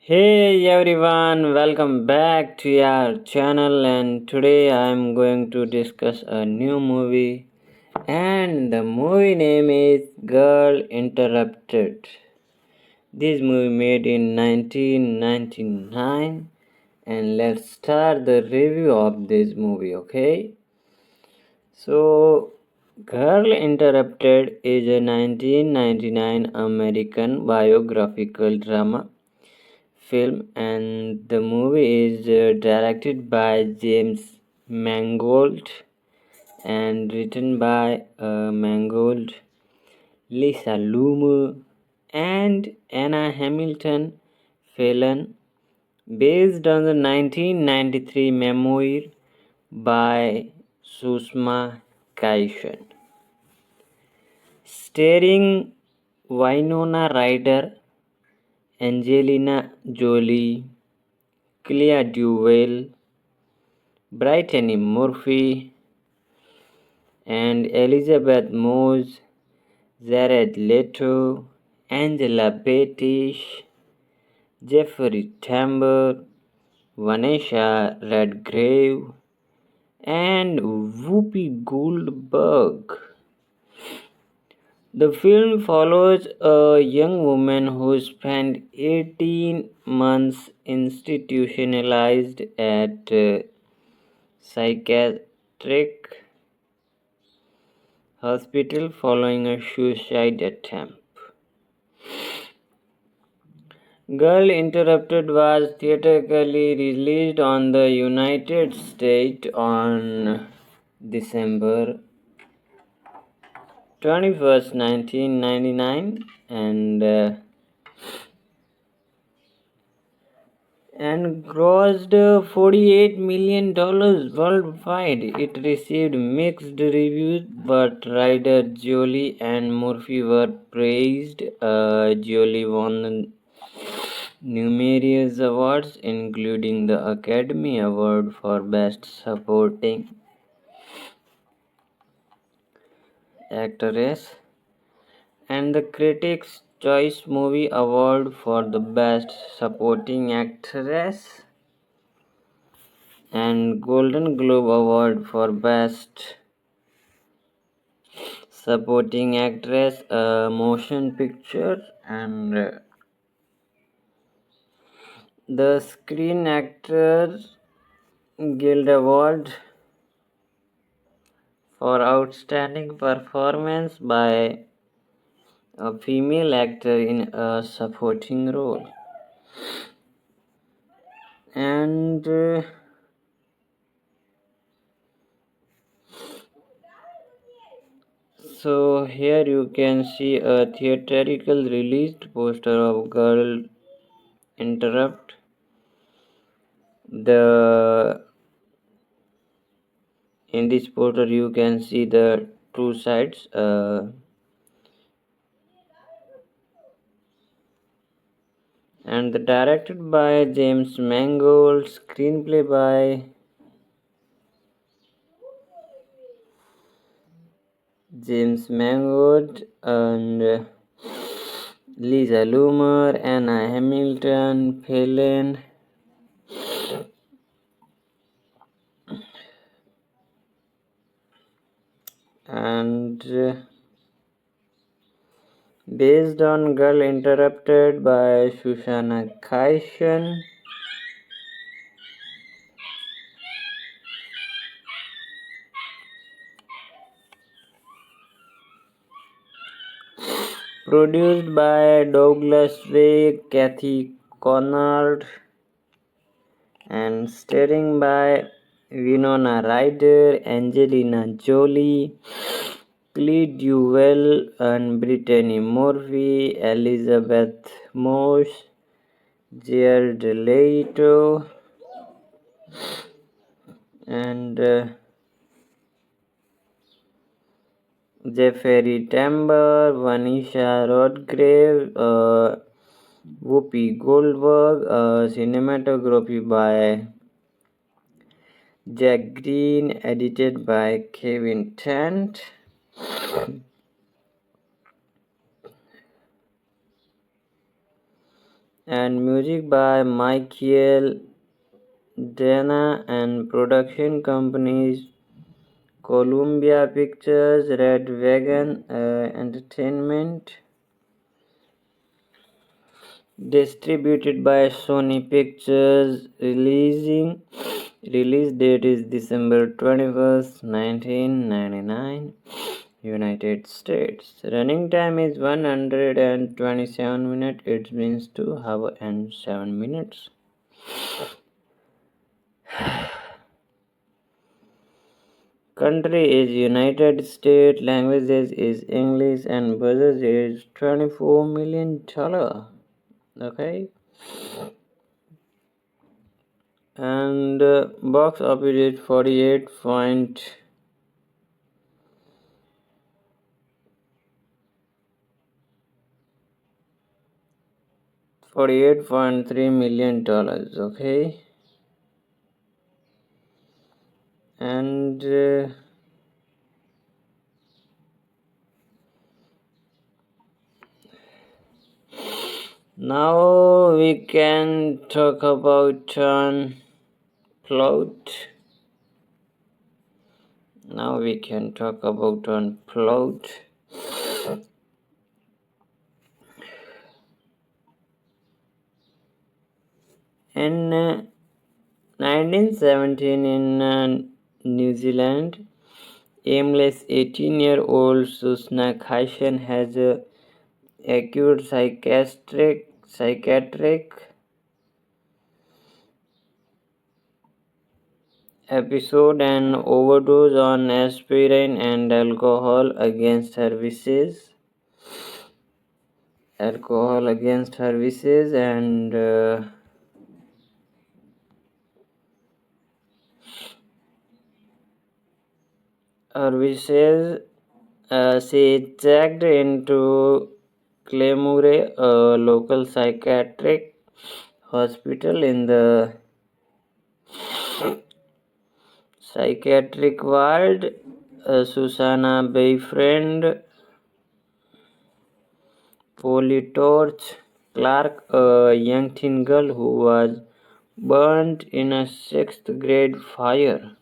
Hey everyone, welcome back to our channel. And today I am going to discuss a new movie, and the movie name is Girl Interrupted. This movie made in 1999, and let's start the review of this movie, okay? So, Girl Interrupted is a 1999 American biographical drama film, and the movie is directed by James Mangold and written by Mangold, Lisa Loomer, and Anna Hamilton Phelan, based on the 1993 memoir by Susma Kaishan, starring Winona Ryder, Angelina Jolie, Clea Dewey, Brittany Murphy, and Elizabeth Moss, Jared Leto, Angela Bassett, Jeffrey Tambor, Vanessa Redgrave, and Whoopi Goldberg. The film follows a young woman who spent 18 months institutionalized at psychiatric hospital following a suicide attempt. Girl Interrupted was theatrically released on the United States on December 21st, 1999, and grossed $48 million worldwide. It received mixed reviews, but Ryder, Jolie, and Murphy were praised. Jolie won numerous awards, including the Academy Award for Best Supporting Actress and the Critics' Choice Movie Award for the Best Supporting Actress and Golden Globe Award for Best Supporting Actress, Motion Picture, and the Screen Actors Guild Award for Outstanding Performance by a Female Actor in a Supporting Role. And so here you can see a theatrical released poster of Girl Interrupt. The in this poster you can see the two sides, and directed by James Mangold, screenplay by James Mangold, and Lisa Loomer, Anna Hamilton Phelan, and based on Girl Interrupted by Susana Kaishan. Produced by Douglas Way, Kathy Conrad, and starring by Winona Ryder, Angelina Jolie, Clea Dewey, and Brittany Murphy, Elizabeth Moss, Jared Leto, and Jeffrey Tambor, Vanessa Redgrave, Whoopi Goldberg, cinematography by Jack Green, edited by Kevin Trent. and music by Michael Dana and production companies Columbia Pictures, Red Wagon Entertainment, distributed by Sony Pictures. Release date is December 21st, 1999, United States. Running time is 127 minutes. It means 2 hours and 7 minutes. Country is United States. Languages is English and budget is $24 million. Okay, and box office is 48.3 million dollars. Okay, and now we can talk about plot. Now we can talk about plot. In 1917 in New Zealand, aimless 18-year-old Susna Khaishan has acute psychiatric episode and overdose on aspirin and alcohol against her wishes, and she checked into Claymore, a local psychiatric hospital in the psychiatric ward. Susanna befriended Polly Torch Clark, a young teen girl who was burnt in a sixth-grade fire.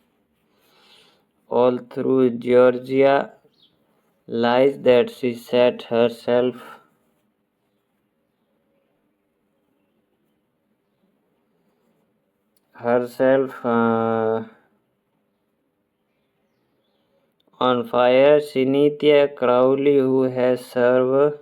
All through Georgia lies that she set herself on fire. Cynthia Crowley, who has served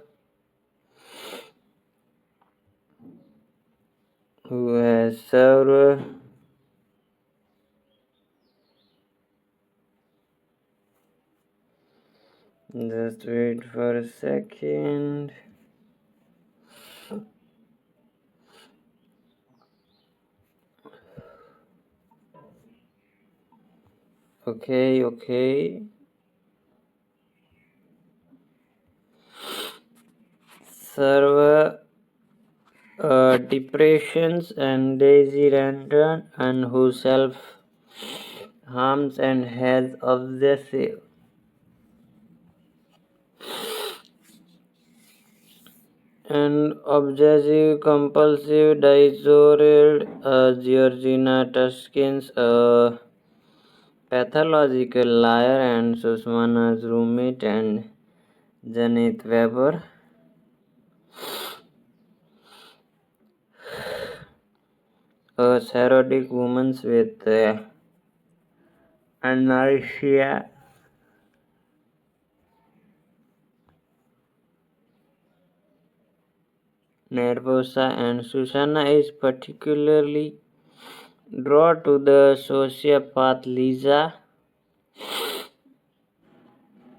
just wait for a second. Okay. Serve depressions and Daisy Randon, and who self harms and has obsessive compulsive disorder. Georgina Tuskins, a pathological liar, and Susmana's roommate, and Janet Weber, a erotic woman with anorexia nervosa, and Susanna is particularly drawn to the sociopath Lisa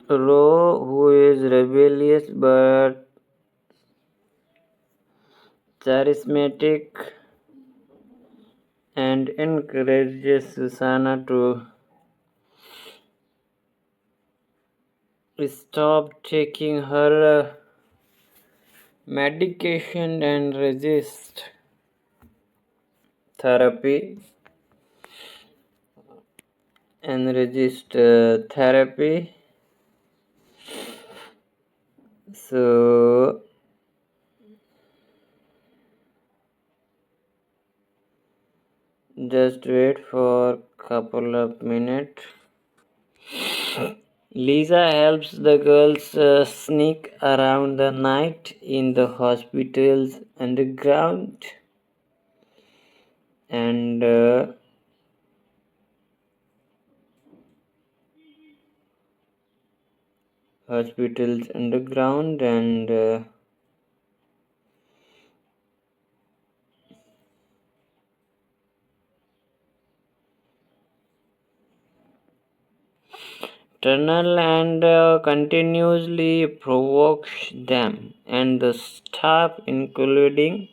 Rowe, who is rebellious but charismatic and encourages Susanna to stop taking her medication and resist therapy So Just wait for couple of minutes. Lisa helps the girls sneak around the night in the hospital's underground and tunnel and continuously provokes them and the staff including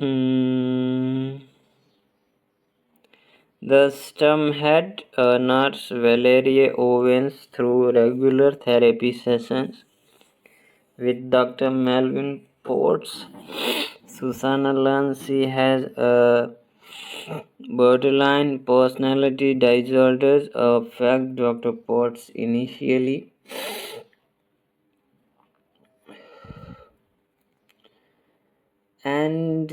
mm, the Stumhead nurse Valerie Owens through regular therapy sessions with Dr. Melvin Potts. Susanna learns she has a borderline personality disorder, a fact Dr. Potts initially and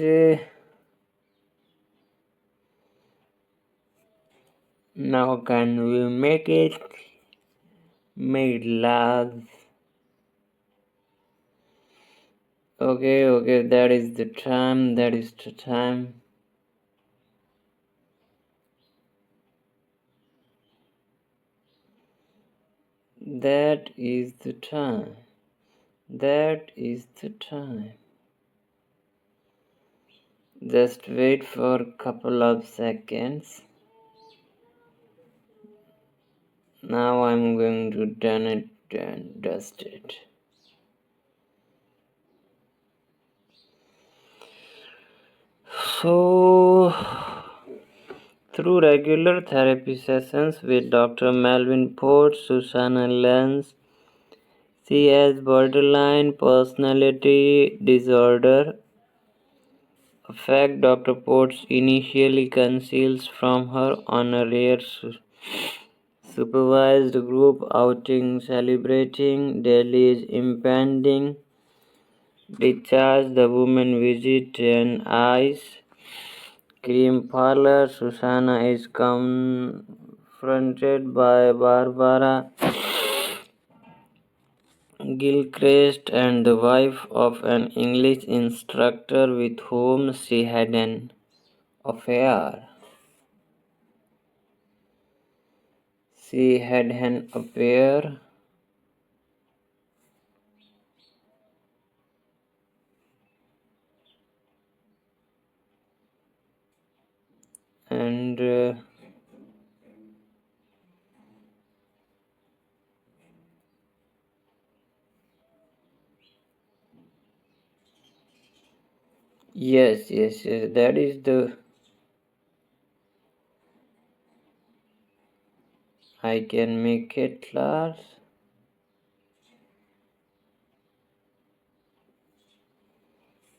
now can we make love? Okay, that is the time. That is the time. That is the time. Just wait for a couple of seconds. Now I'm going to done it and dust it. So, through regular therapy sessions with Dr. Melvin Port, Susanna learns she has borderline personality disorder, a fact Dr. Potts initially conceals from her on a rare supervised group outing celebrating Delhi's impending discharge. The woman visits an ice cream parlor. Susanna is confronted by Barbara Gilchrist and the wife of an English instructor with whom she had an affair. She had an affair and yes, that is the I can make it large.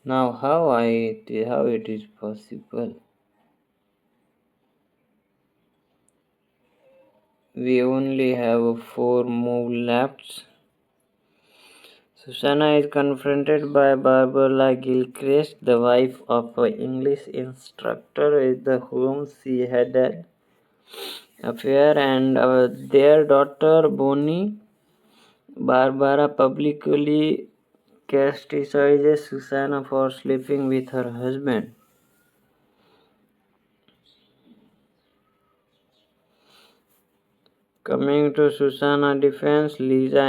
Now how it is possible? We only have 4 more left. Susanna is confronted by Barbara Gilchrist, the wife of an English instructor with whom she had an affair, and their daughter Bonnie. Barbara publicly chastises Susanna for sleeping with her husband. Coming to Susanna's defense, Lisa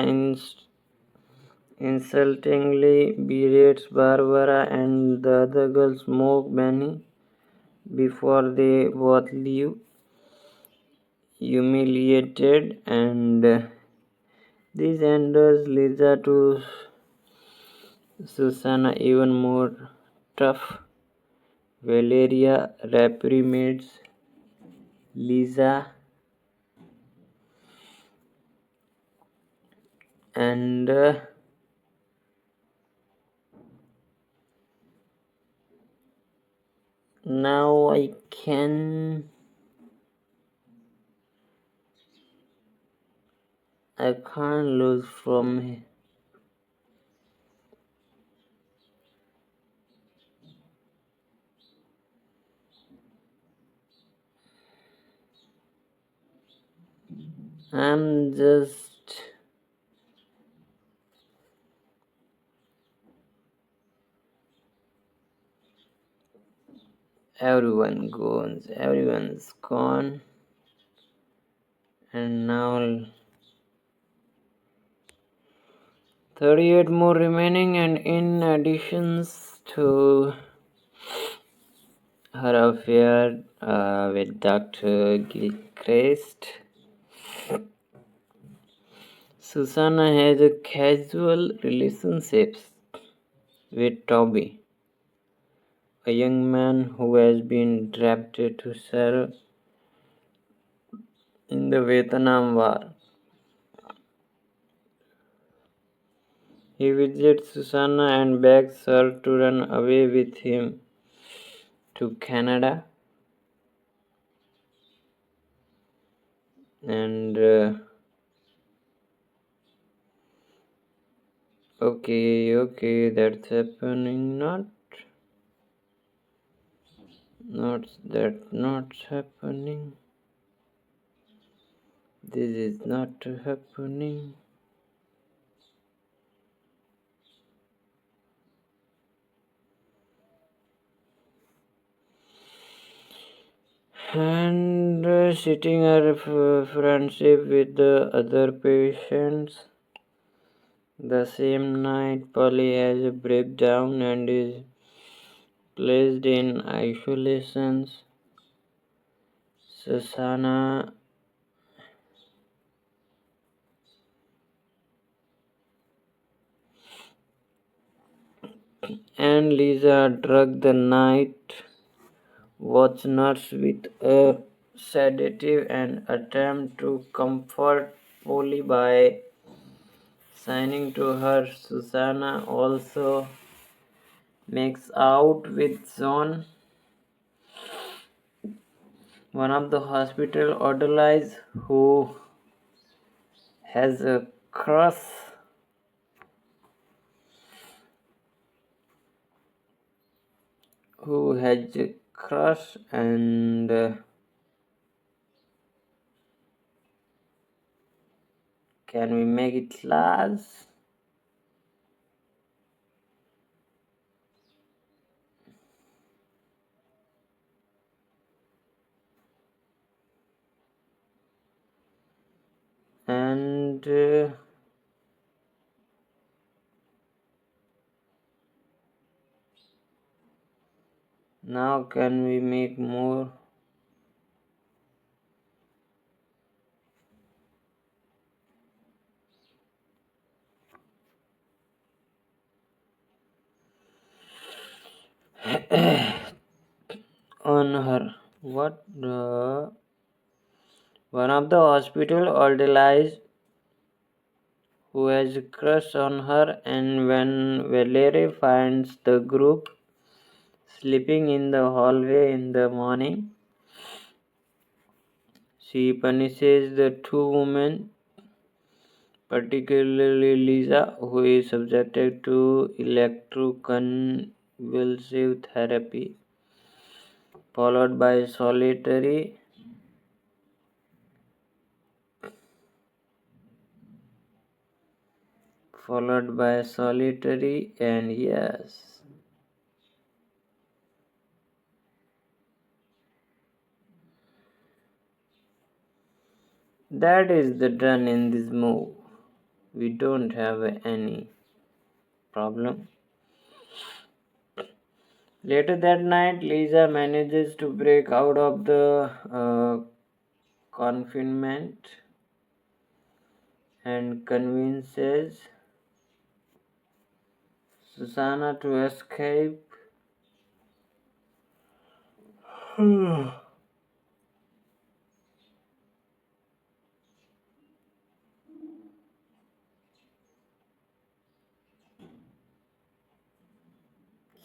insultingly berates Barbara and the other girls mock Benny before they both leave, humiliated, and this renders Lisa to Susanna even more tough. Valeria reprimands Lisa and now I can't lose from. I'm just everyone's gone, and now 38 more remaining, and in addition to her affair with Dr. Gilchrist, Susanna has a casual relationships with Toby, a young man who has been drafted to serve in the Vietnam War. He visits Susanna and begs her to run away with him to Canada. And okay, that's happening. Not happening. This is not happening. And sitting her friendship with the other patients. The same night, Polly has a breakdown and is placed in isolation. Susanna and Lisa drug the night watch nurse with a sedative and attempt to comfort Polly by signing to her. Susanna also makes out with John, one of the hospital orderlies has a crush who has a crush and can we make it last? And now can we make more? On her. What the? One of the hospital orderlies who has a crush on her, and when Valerie finds the group sleeping in the hallway in the morning, she punishes the two women, particularly Lisa, who is subjected to electroconvulsive therapy, followed by solitary, and yes, that is the done in this move. We don't have any problem. Later that night, Lisa manages to break out of the confinement and convinces Susanna to escape.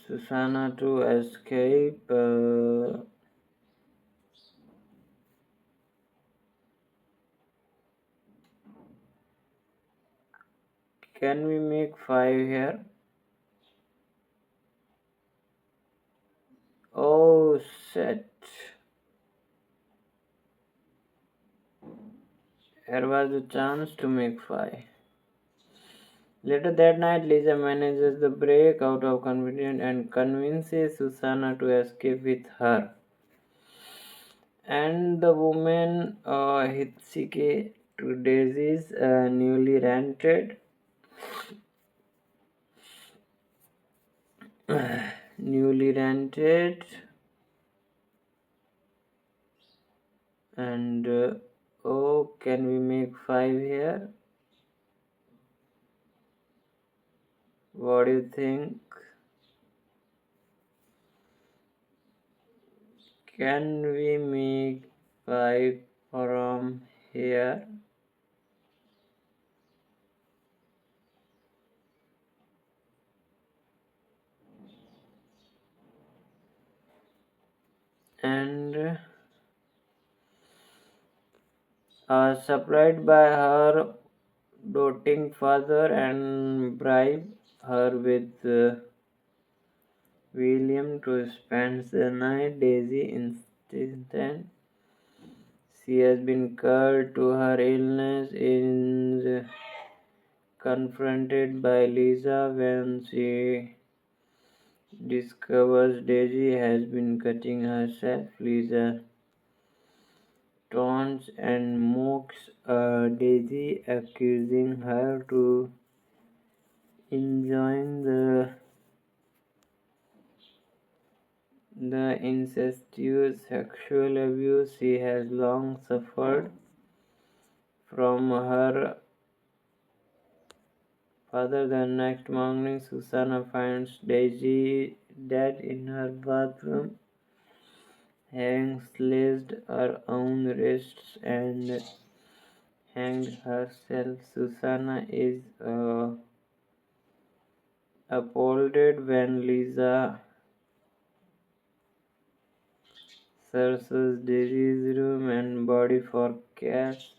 Susanna to escape. Can we make five here? Oh shit. Here was the chance to make five. Later that night, Lisa manages to break out of confidence and convinces Susanna to escape with her. And the woman Hitsike to Daisy's newly rented, and oh, can we make five here? What do you think? Can we make five from here? And supplied by her doting father and bribe her with William to spend the night. Daisy insisted she has been cured to her illness is confronted by Lisa when she discovers Daisy has been cutting herself. Lisa taunts and mocks Daisy, accusing her to enjoying the incestuous sexual abuse she has long suffered from her father. The next morning, Susanna finds Daisy dead in her bathroom, having slashed her own wrists and hanged herself. Susanna is appalled when Lisa searches Daisy's room and body for cash,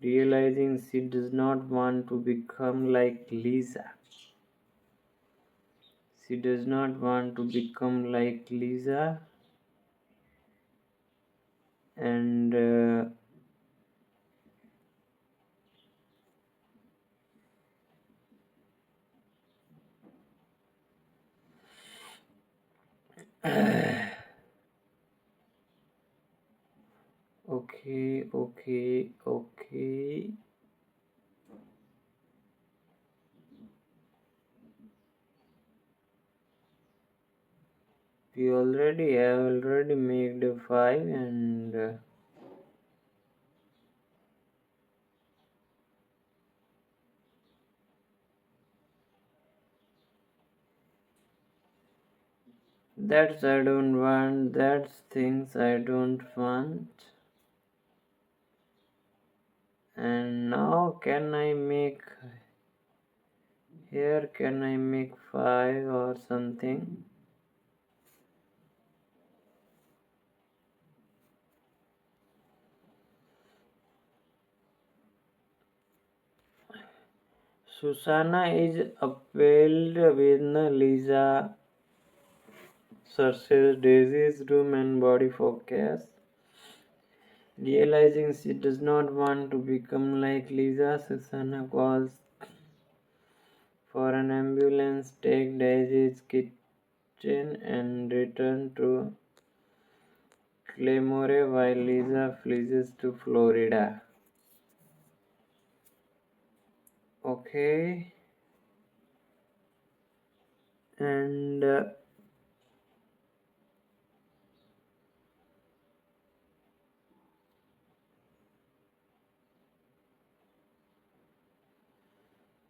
realizing she does not want to become like Lisa. She does not want to become like Lisa, and okay. We already have already made a five, and that's I don't want. That's things I don't want. And now can I make here? Can I make five or something? Susanna is appalled when Lisa searches Daisy's room and body for cash. Realizing she does not want to become like Lisa, Susanna calls for an ambulance, take Daisy's kitchen, and return to Claymore while Lisa flees to Florida. Okay, and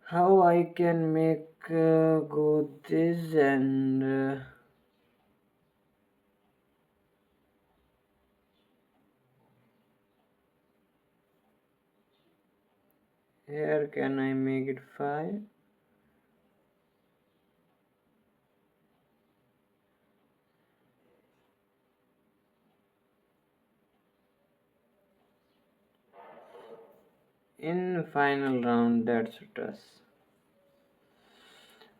how I can make go this, and here can I make it five? in final round, that's us.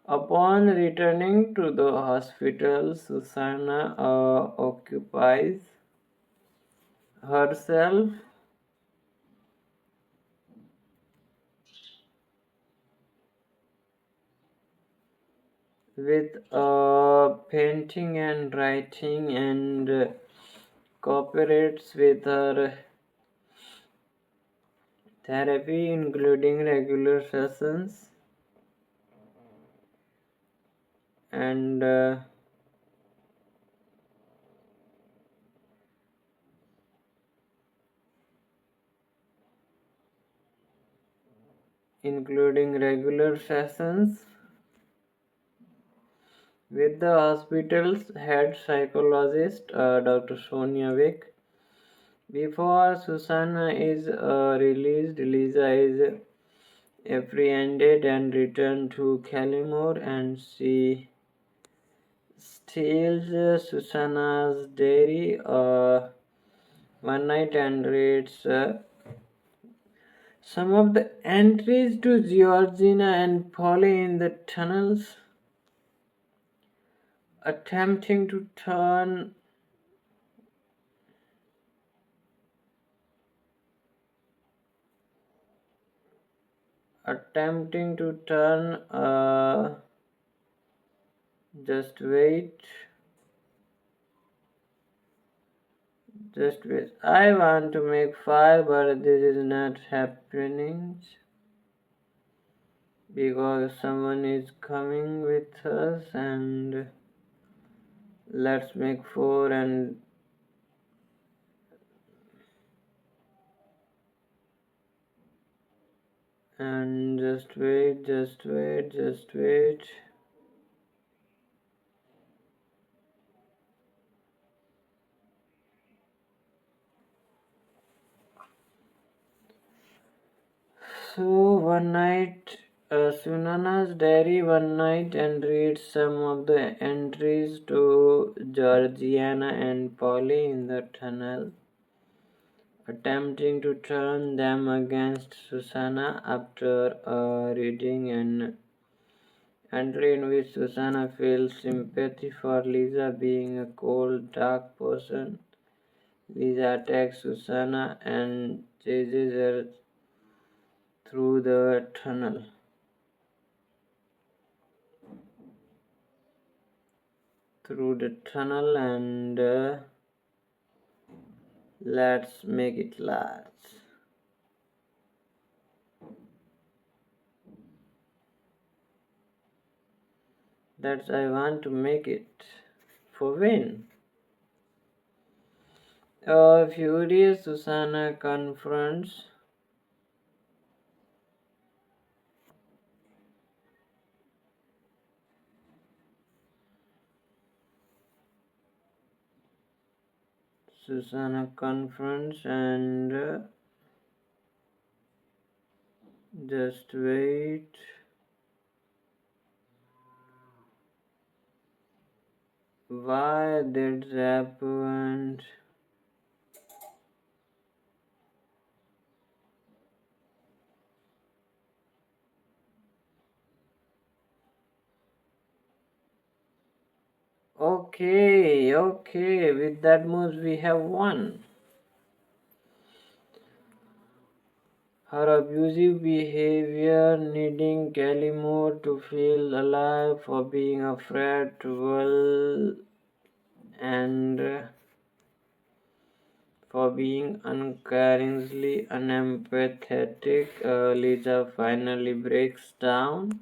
Upon returning to the hospital, Susanna occupies herself with painting and writing and cooperates with her therapy, including regular sessions and including regular sessions with the hospital's head psychologist, Dr. Sonia Vick. Before Susanna is released, Lisa is apprehended and returned to Callimore, and she steals Susanna's diary one night and reads some of the entries to Georgina and Polly in the tunnels, attempting to turn attempting to turn just wait I want to make five, but this is not happening because someone is coming with us, and let's make four and just wait. So one night, Sunana's diary one night and reads some of the entries to Georgiana and Polly in the tunnel, attempting to turn them against Susanna after reading an entry in which Susanna feels sympathy for Lisa being a cold, dark person. Lisa attacks Susanna and chases her through the tunnel. And let's make it last. That's I want to make it for win. Furious, Susanna confronts and just wait. Why that happened? Okay. With that moves we have won. Her abusive behavior, needing Gallimore to feel alive, for being afraid to well, and for being uncaringly unempathetic, Lisa finally breaks down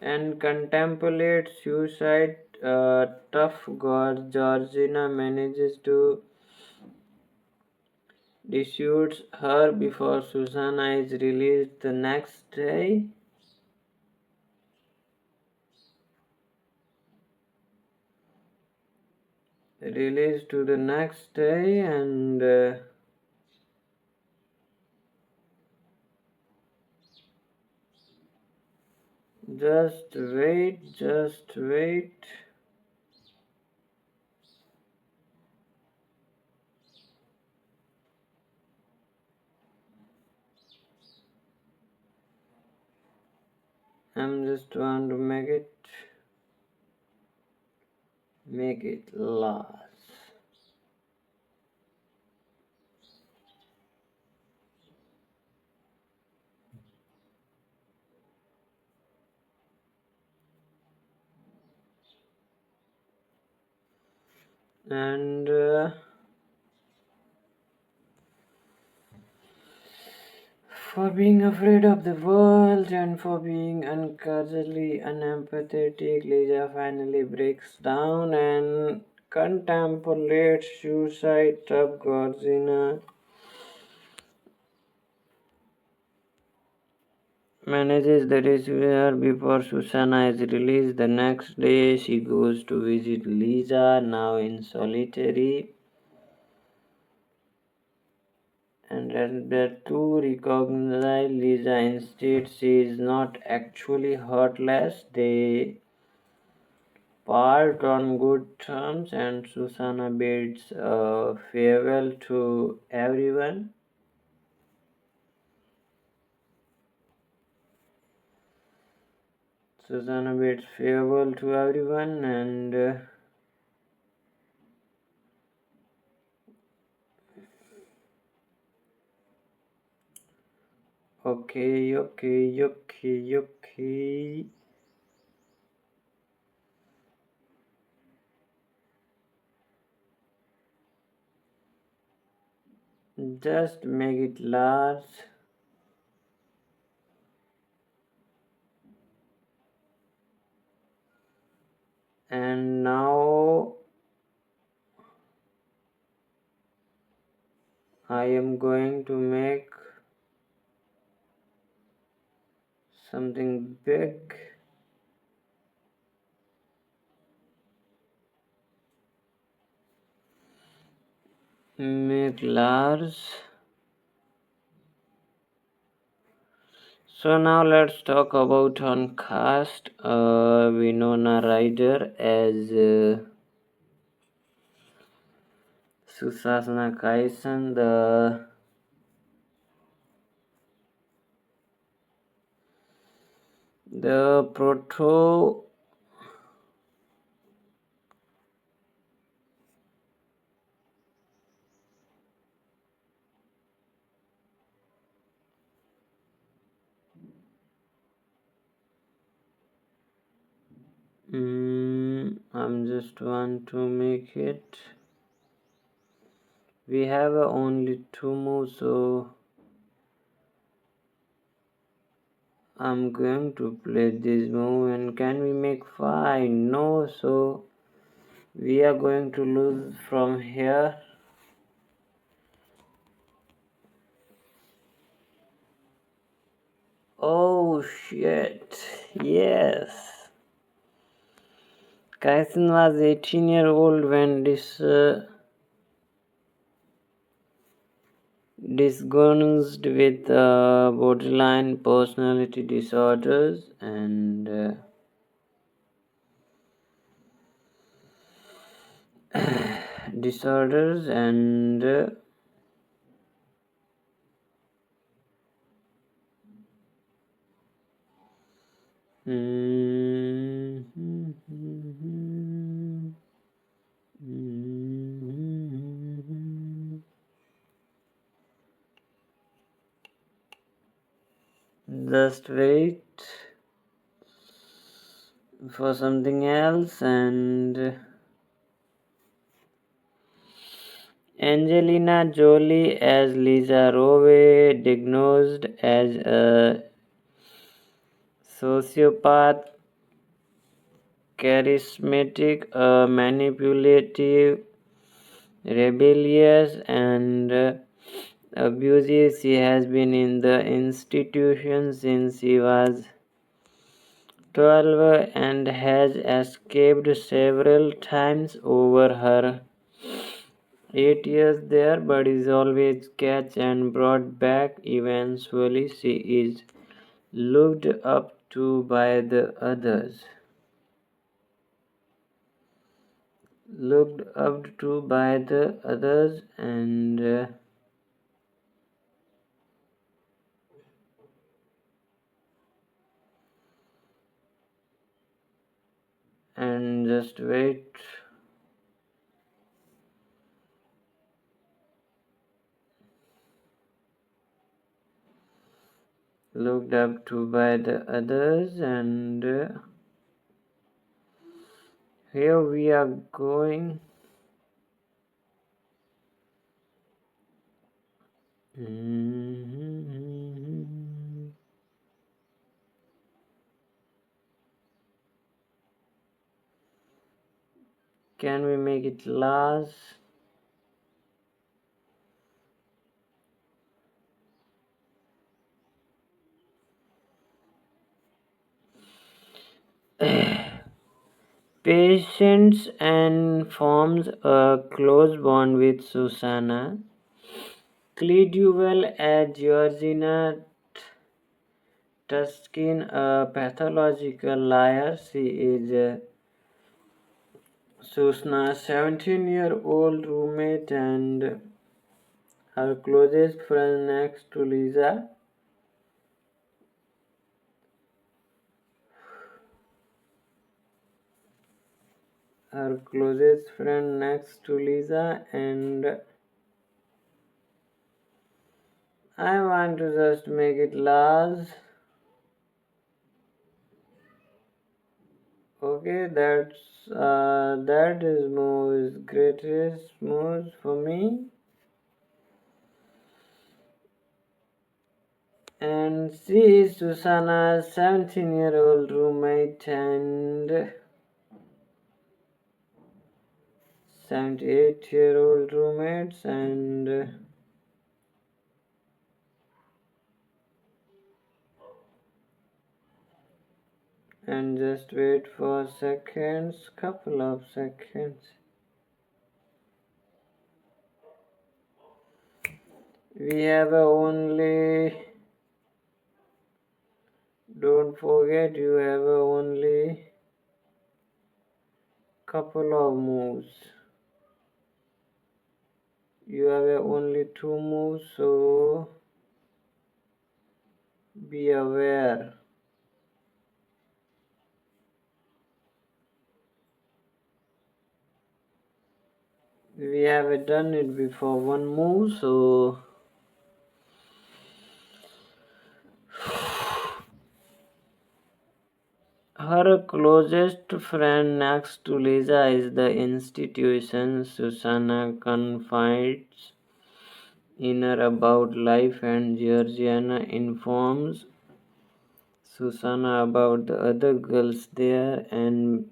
and contemplates suicide. Tough God Georgina manages to dissuade her before Susanna is released the next day. And just wait. I'm just want to make it last. And for being afraid of the world and for being uncasually unempathetic, Lisa finally breaks down and contemplates suicide. Top Godzilla manages the rescue before Susanna is released. The next day, she goes to visit Lisa, now in solitary, and as the two recognize Lisa instead, she is not actually heartless. They part on good terms, and Susanna bids farewell to everyone. Susanna bids farewell to everyone, and okay. Just make it large. And now I am going to make something big. Make large. So now let's talk about on cast. Winona Ryder as Susanna Kaisen, the proto I'm just want to make it. We have only two more, so I'm going to play this move. And can we make 5? No, so we are going to lose from here. Oh shit, yes. Kaisen was 18-year-old when diagnosed with borderline personality disorders and disorders and just wait for something else. And Angelina Jolie as Lisa Rowe, diagnosed as a sociopath, charismatic, manipulative, rebellious, and abusive. She has been in the institution since she was 12 and has escaped several times over her 8 years there, but is always catch and brought back. Eventually, she is looked up to by the others. And and just wait. Looked up to by the others, and here we are going. Can we make it last? Patience and forms a close bond with Susanna. Cleduvel as Georgina Tuskin, a pathological liar. She is Susanna's 17-year-old roommate and her closest friend next to Lisa. Her closest friend next to Lisa, and I want to just make it last. Okay, that is most greatest most for me. And she is Susanna's 17-year-old roommate and 78-year-old roommates, and just wait for seconds, couple of seconds. We have only, don't forget, you have only couple of moves. You have only 2 moves, so be aware. We have done it before 1 move, so her closest friend next to Lisa is the institution. Susanna confides in her about life, and Georgiana informs Susanna about the other girls there, and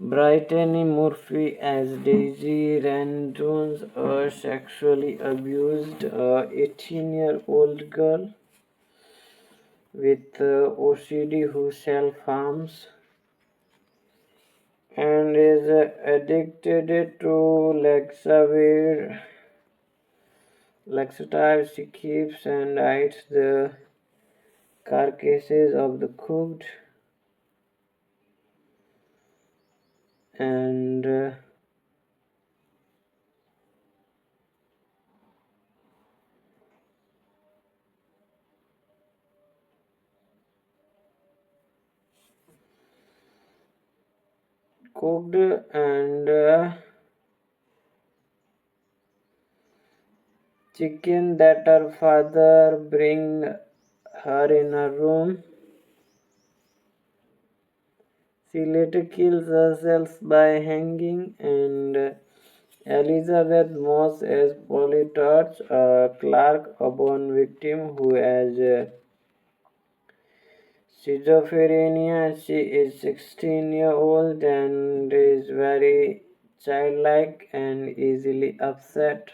Brittany Murphy as Daisy Randones, a sexually abused 18-year-old girl with OCD who self-harms and is addicted to laxatives. She keeps and hides the carcasses of the and cooked and chicken that her father bring her in her room. She later kills herself by hanging, and Elizabeth Moss as Polly Torch, a Clark Auburn victim who has schizophrenia. She is 16-year-old and is very childlike and easily upset.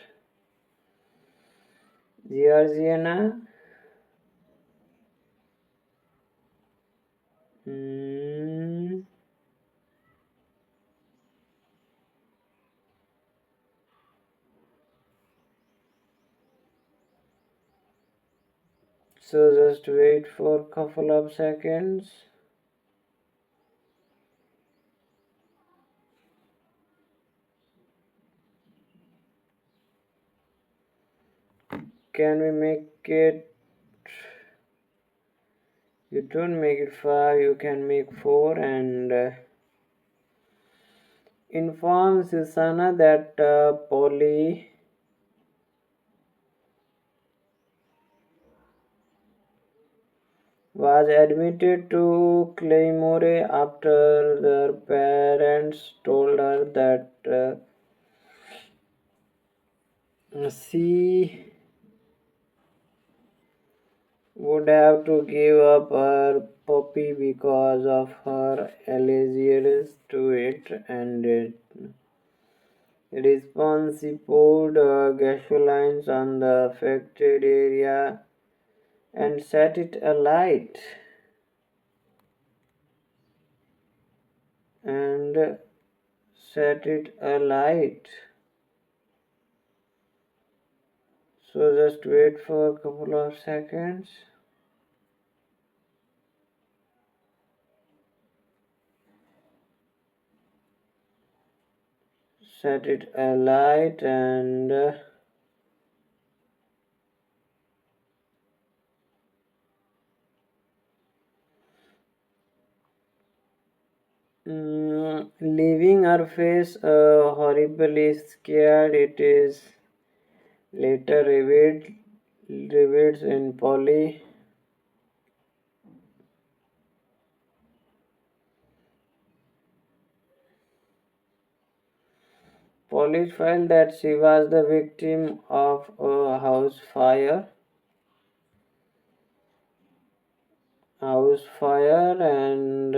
Georgiana. Hmm. So just wait for a couple of seconds. Can we make it? You don't make it 5, you can make 4, and informs Susanna that Polly was admitted to Claymore after their parents told her that she would have to give up her puppy because of her allergies to it, and response poured gasoline on the affected area and set it alight. And set it alight. So just wait for a couple of seconds. Set it alight and leaving her face horribly scared. It is later revealed in Polly. Polly felt that she was the victim of a house fire, and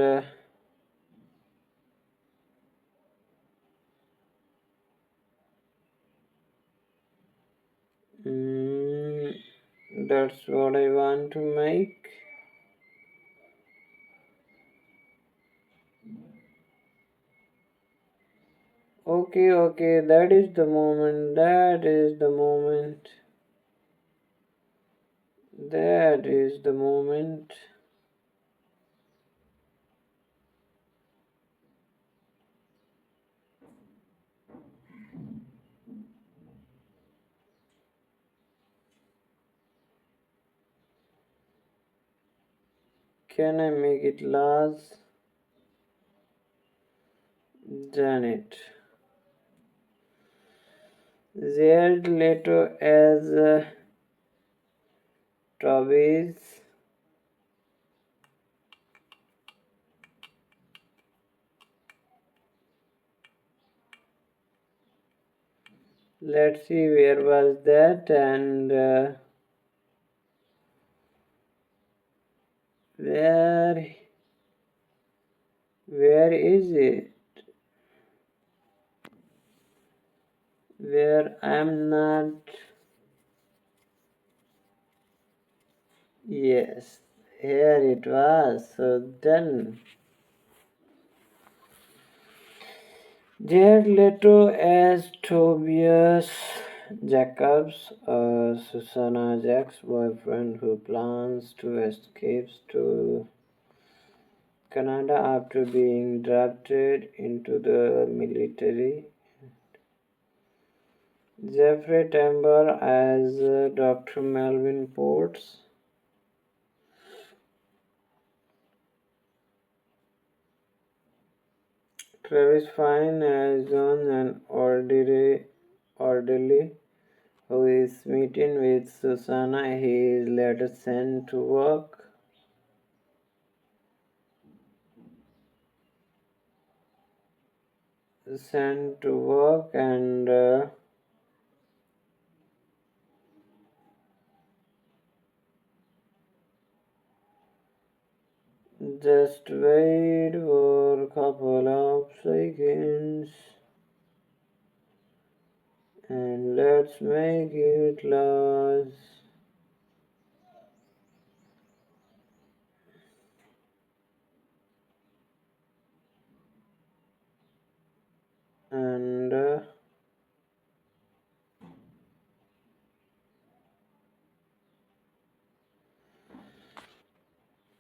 mm, that's what I want to make. Okay, okay, that is the moment. That is the moment. That is the moment. Can I make it last? Janet. Jared Leto as Tobias. Let's see where was that, and where where is it? Where I'm not. Yes, here it was. So done. Jared Leto as Tobias Jacobs, Susanna Jack's boyfriend who plans to escape to Canada after being drafted into the military. Jeffrey Tambor as Dr. Melvin Ports. Travis Fine as John, an orderly who is meeting with Susanna. He is later sent to work. And just wait for a couple of seconds and let's make it last. And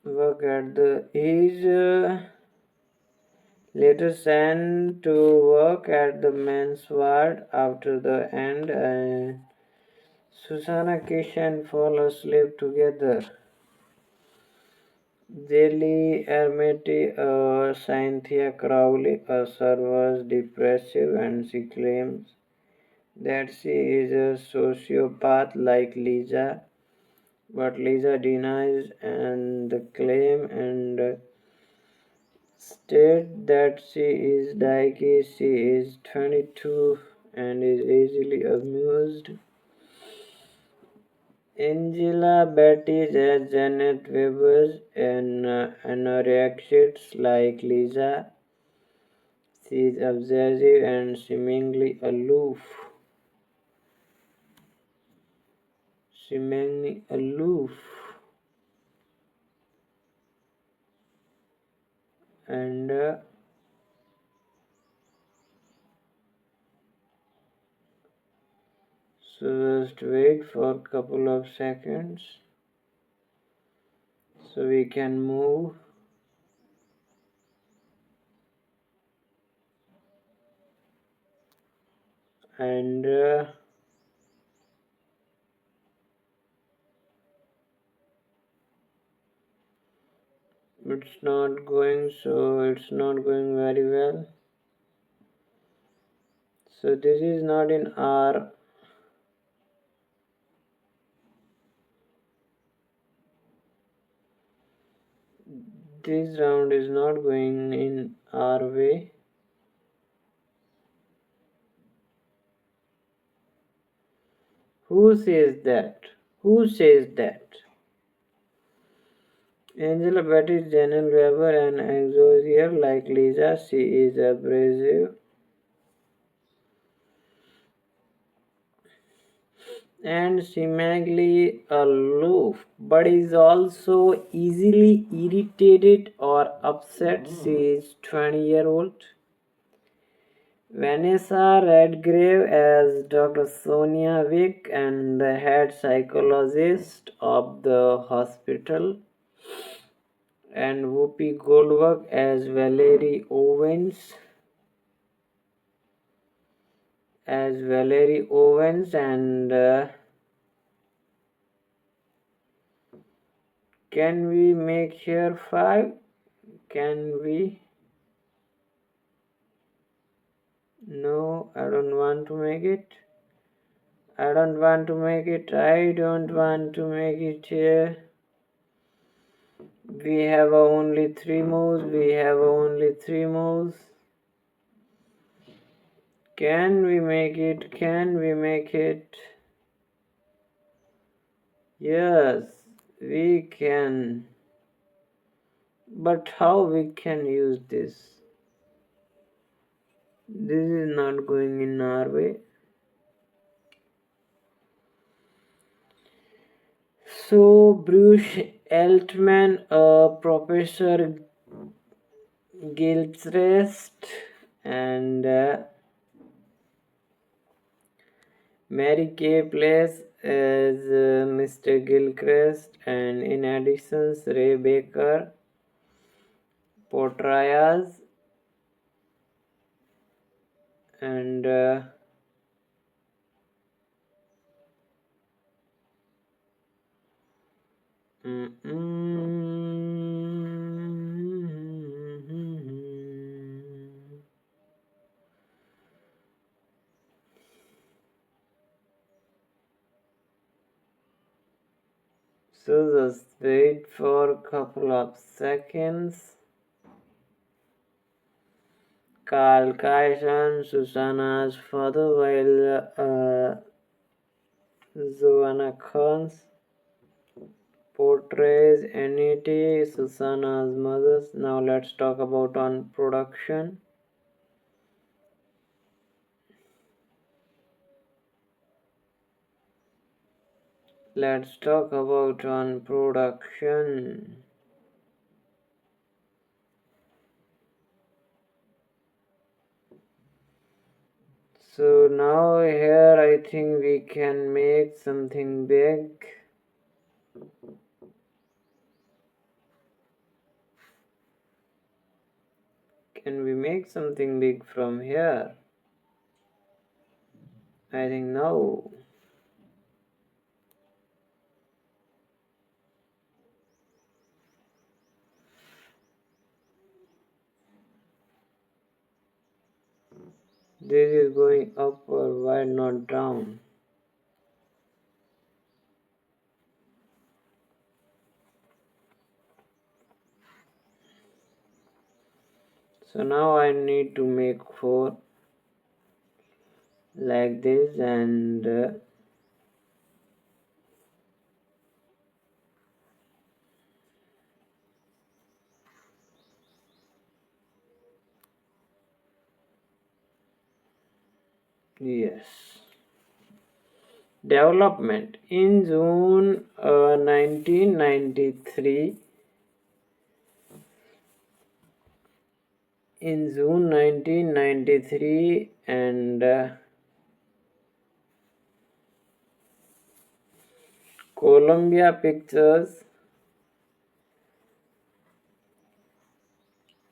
work at the is later sent to work at the men's ward after the end, and Susanna kiss and fall asleep together. Jolie Ermiti, Cynthia Crowley, was depressive, and she claims that she is a sociopath like Lisa, but Lisa denies and the claim and state that she is like she is 22 and is easily amused. Angela Betty's as Janet Weber's and anorexics like Lisa. She is obsessive and seemingly aloof. Seemingly aloof. And so just wait for a couple of seconds so we can move. And it's not going very well. So this is not in our this round is not going in our way. Who says that? Who says that? Angela Betty, Janelle Weber, and Exosier like Lisa. She is abrasive and seemingly aloof, but is also easily irritated or upset. She is 20-year-old. Vanessa Redgrave as Dr. Sonia Vick and the head psychologist of the hospital, and Whoopi Goldberg as Valerie Owens, and can we make here 5? Can we? No, I don't want to make it. I don't want to make it. I don't want to make it here. We have only 3 moves. Can we make it? Can we make it? Yes, we can. But how we can use this? This is not going in our way. So Bruce Altman, Professor Gilchrist, and Mary Kay plays as Mr. Gilchrist, and in addition, Ray Baker portrays and so just wait for a couple of seconds. Carl Kyson, Susanna's father, while Joanna Khan's portrays Anity, Susanna's mother. Now let's talk about on production. Let's talk about on production. So now here I think we can make something big. Can we make something big from here? I think no. This is going up or why not down? So now I need to make 4 like this, and yes. Development. In June 1993, and Columbia Pictures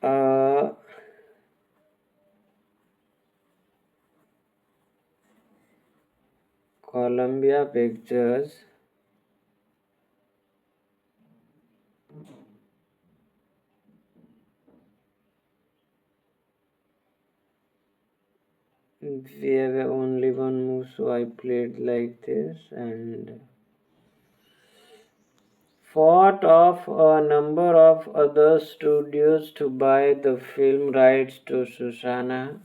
uh, Columbia Pictures we have only one move, so I played like this, and fought off a number of other studios to buy the film rights to Susanna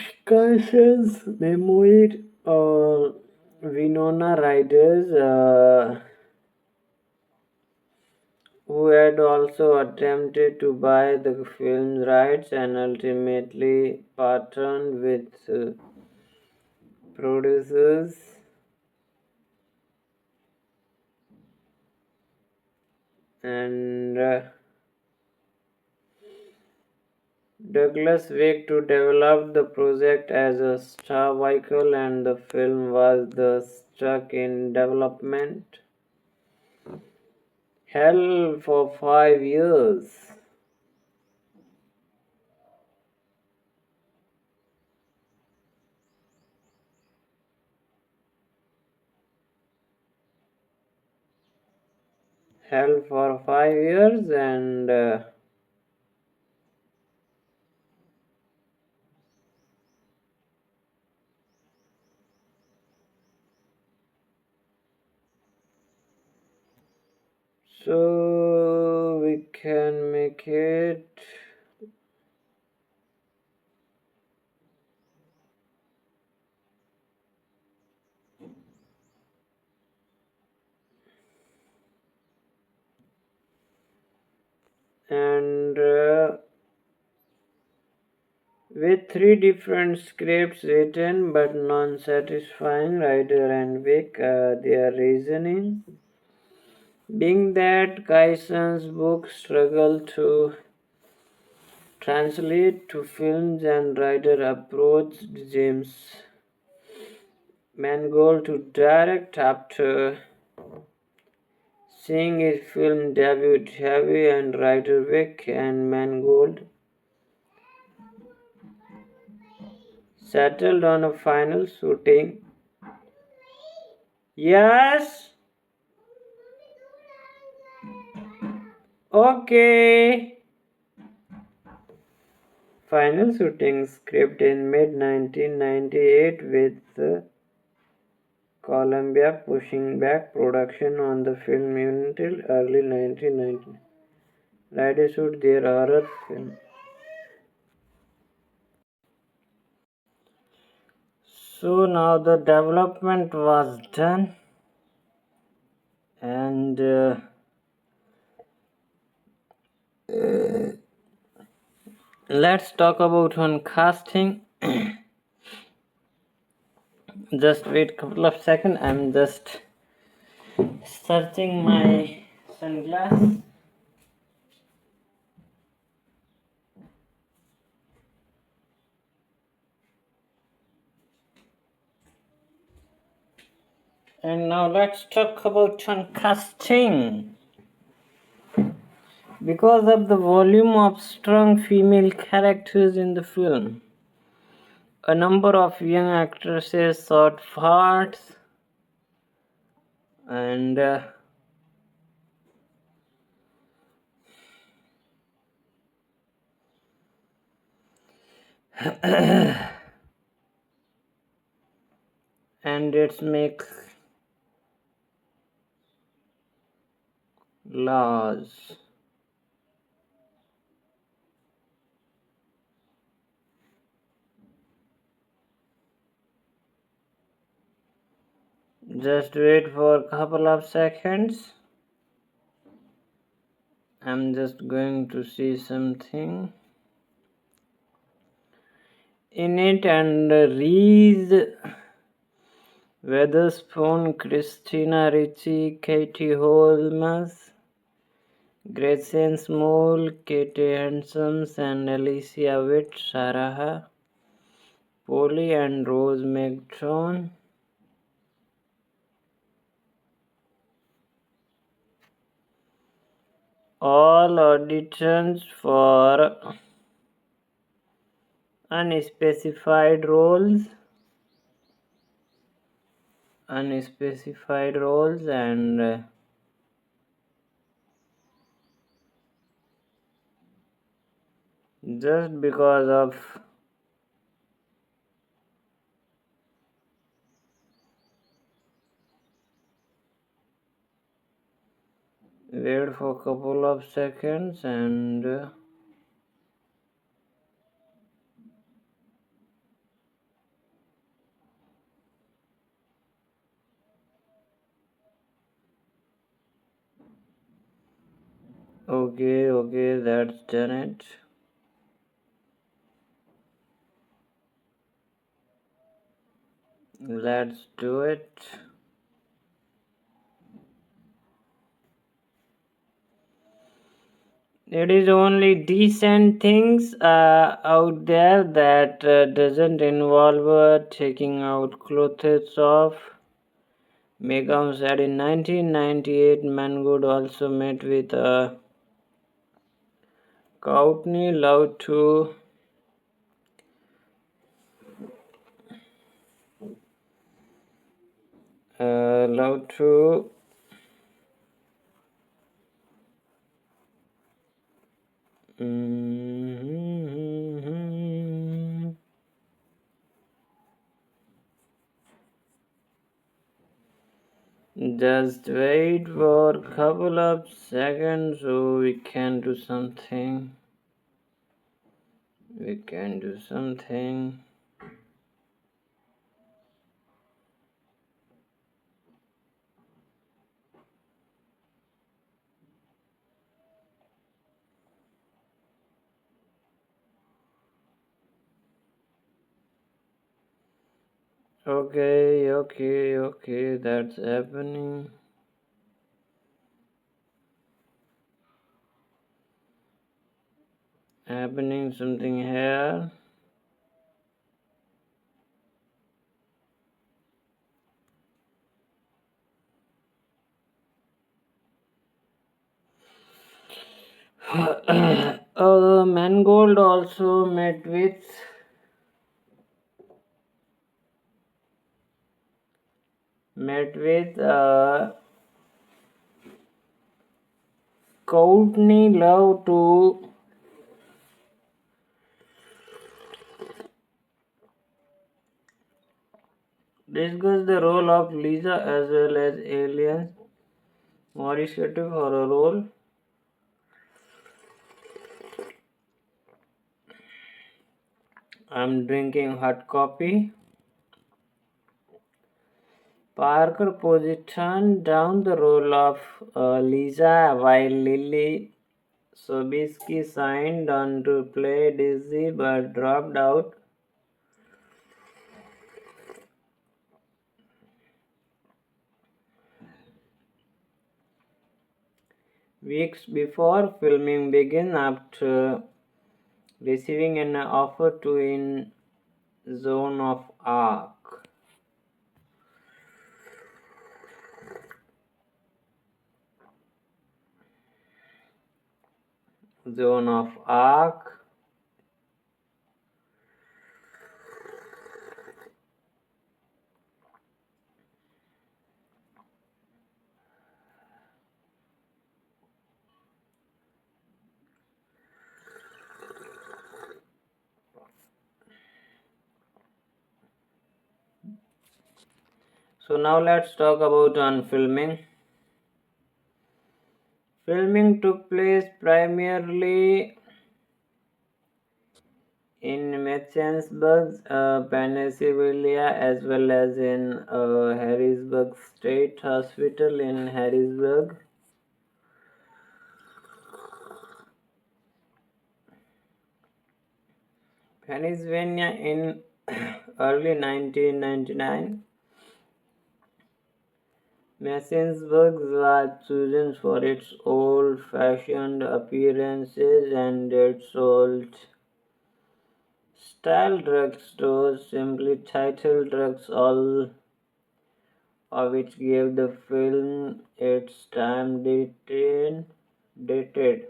Kayson's memoir, Winona Ryder's, who had also attempted to buy the film's rights and ultimately partnered with producers and Douglas Wick to develop the project as a star vehicle, and the film was thus stuck in development hell for 5 years. And so we can make it and with 3 different scripts written but non-satisfying, Ryder and Vic, their reasoning being that Kayson's book struggled to translate to films, and Ryder approached James Mangold to direct after seeing his film debut. Heavy and Ryder, Vic and Mangold settled on a final shooting. Yes? Okay. Final shooting script in mid 1998, with Columbia pushing back production on the film until early 1990. Ryder shoot their horror film. So now the development was done, and let's talk about one casting. Just wait couple of seconds. I'm just searching my sunglasses. And now let's talk about one casting. Because of the volume of strong female characters in the film, a number of young actresses sought parts, and and it makes laws. Just wait for a couple of seconds. I'm just going to see something in it and Reese Witherspoon, Christina Ricci, Katie Holmes, Gretchen Small, Katie Hanson, and Alicia Witt, Sarah Polly, and Rose McDown. All auditions for unspecified roles. Unspecified roles and just because of wait for a couple of seconds and okay, that's done it. Let's do it. It is only decent things out there that doesn't involve taking out clothes off. Megam said in 1998, Mangood also met with Courtney Love to love to mm, just wait for a couple of seconds so we can do something. We can do something. Okay, that's happening. Happening something here. Mangold also met with Courtney Love to discuss the role of Lisa as well as aliens. Morissette for a role. I'm drinking hot coffee. Parker positioned down the role of Lisa while Lily Sobieski signed on to play Dizzy but dropped out. Weeks before filming began after receiving an offer to in Zone of Arc. Zone of Arc. So now let's talk about on filming. Filming took place primarily in Mechanicsburg, Pennsylvania, as well as in Harrisburg State Hospital in Harrisburg. Pennsylvania in early 1999. Mechanicsburg was chosen for its old-fashioned appearances and its old style drugstores, simply titled drugs, all of which gave the film its dated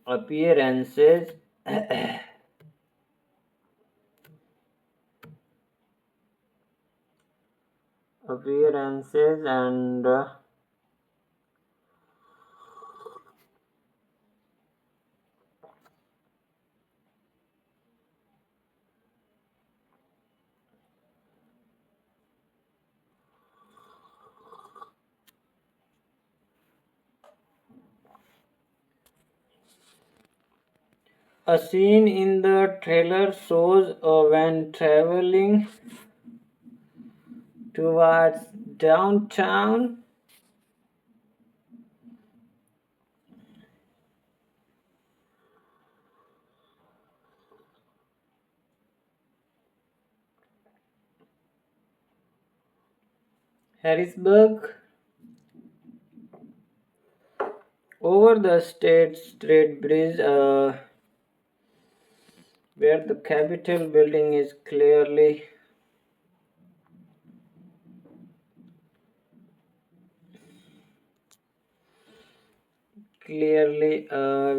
appearances. appearances and a scene in the trailer shows when traveling towards downtown Harrisburg over the State Street Bridge, where the Capitol building is clearly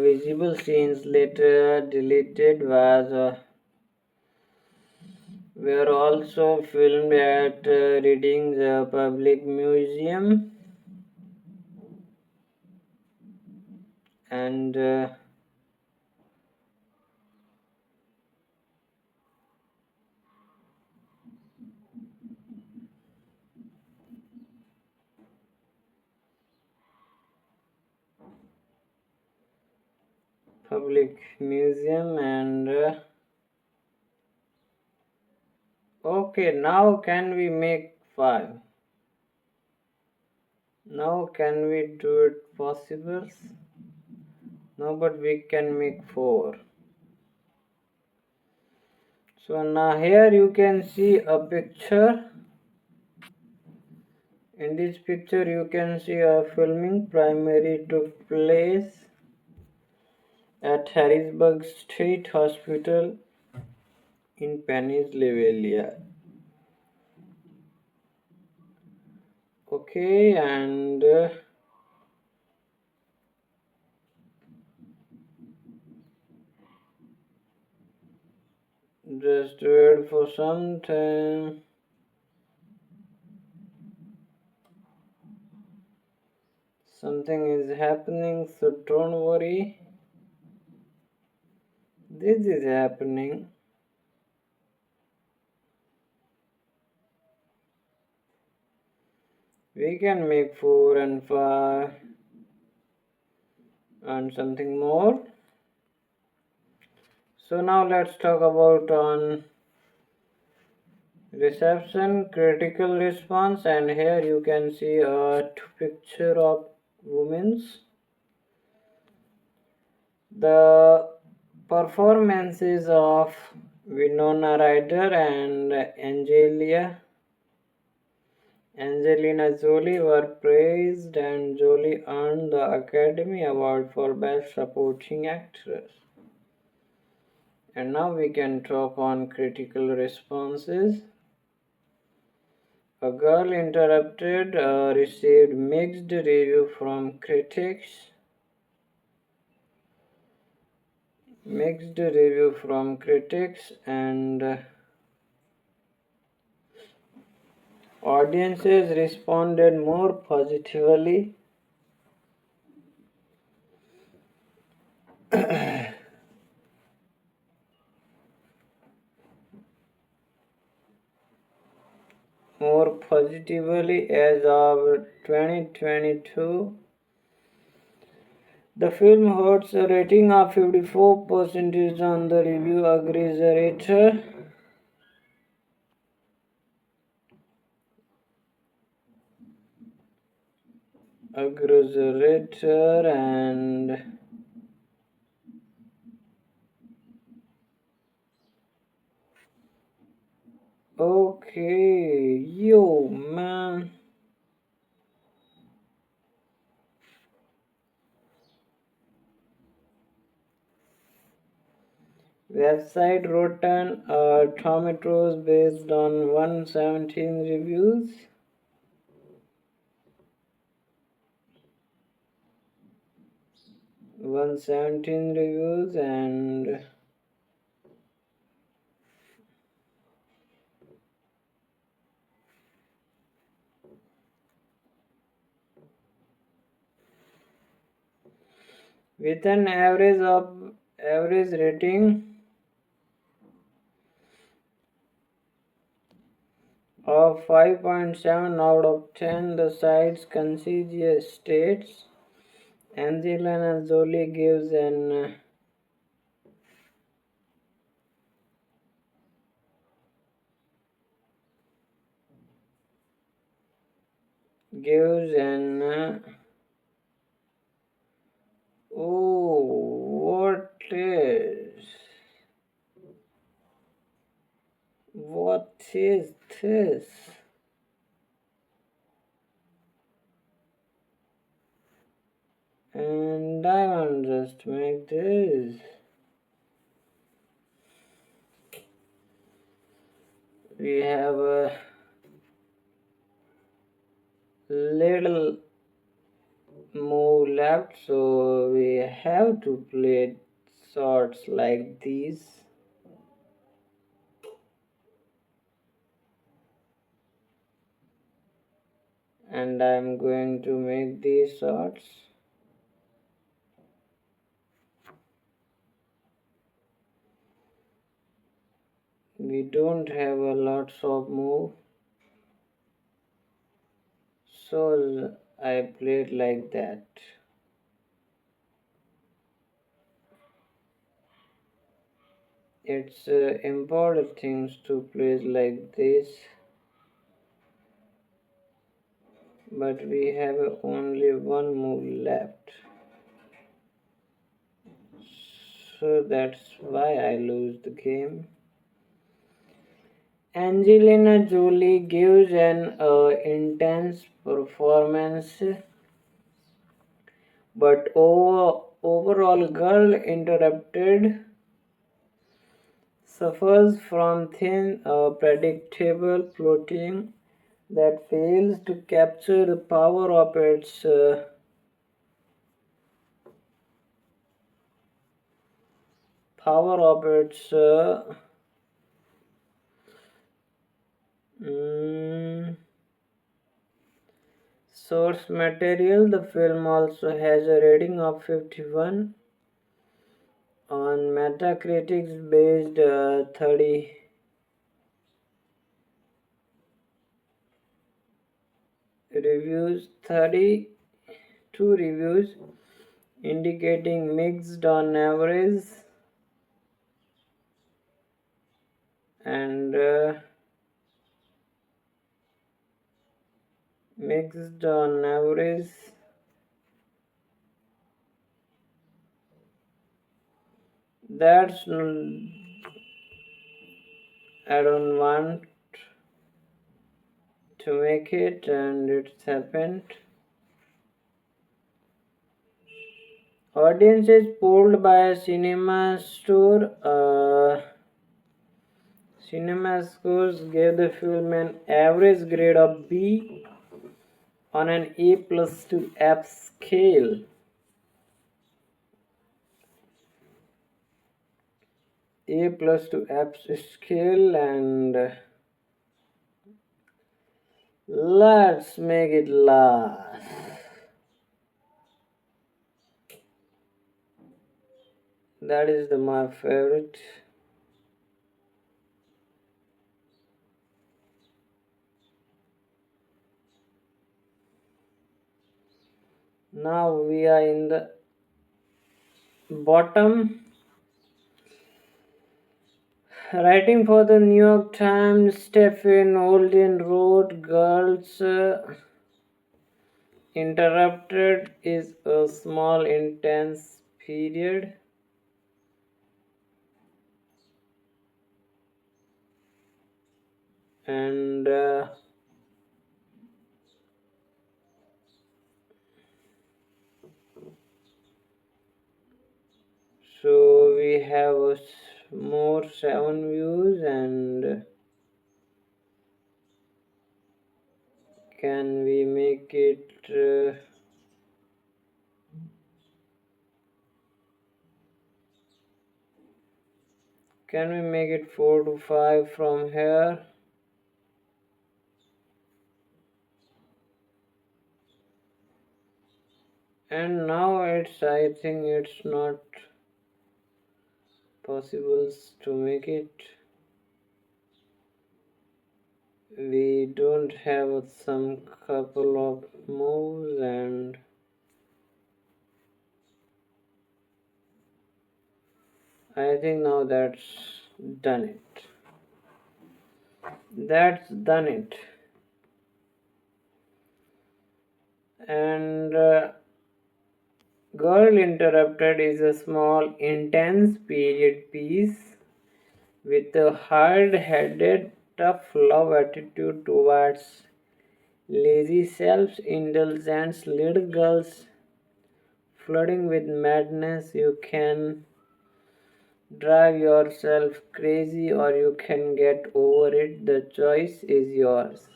visible. Scenes later deleted was were also filmed at Reading's Public Museum and Public Museum and okay, now can we make 5? Now can we do it possible? No, but we can make 4. So now here you can see a picture. In this picture you can see a filming primary took place at Harrisburg State Hospital in Pennsylvania. Okay, and just wait for some time. Something is happening, so don't worry. This is happening. We can make 4 and 5 and something more. So now let's talk about on reception, critical response, and here you can see a picture of women's. The performances of Winona Ryder and Angelina Jolie were praised, and Jolie earned the Academy Award for Best Supporting Actress. And now we can talk on critical responses. A Girl Interrupted received mixed review from critics. And audiences responded more positively. more positively as of 2022. The film holds a rating of 54% on the review aggregator. And okay, yo man. Website Rotten Tomatoes based on 117 reviews. 117 reviews and with an average rating of 5.7 out of 10, the site's concierge states Angelina Jolie gives an what is this? And I want just make this. We have a little more left, so we have to play shots like these. And I'm going to make these shots. We don't have a lots of move, so I played like that. It's important things to play like this, but we have only one move left, so that's why I lose the game. Angelina Jolie gives an intense performance, but overall girl interrupted suffers from thin, predictable plotting that fails to capture the power of its mm, source material. The film also has a rating of 51 on Metacritic's based 32 reviews indicating mixed on average and mixed on average. That's I don't want to make it, and it's happened. Audiences polled by a Cinema Scores gave the film an average grade of B on an A plus to F scale. A plus to F scale, and let's make it last. That is my favorite. Now we are in the bottom. Writing for the New York Times, Stephen Holden wrote, Girls Interrupted is a small, intense period, and so we have more 7 views. And can we make it? Can we make it 4 to 5 from here? And now I think it's not possible to make it. We don't have some couple of moves, and I think now done it. That's done it. And Girl Interrupted is a small, intense period piece with a hard-headed, tough love attitude towards lazy, self-indulgent little girls flooding with madness. You can drive yourself crazy or you can get over it. The choice is yours.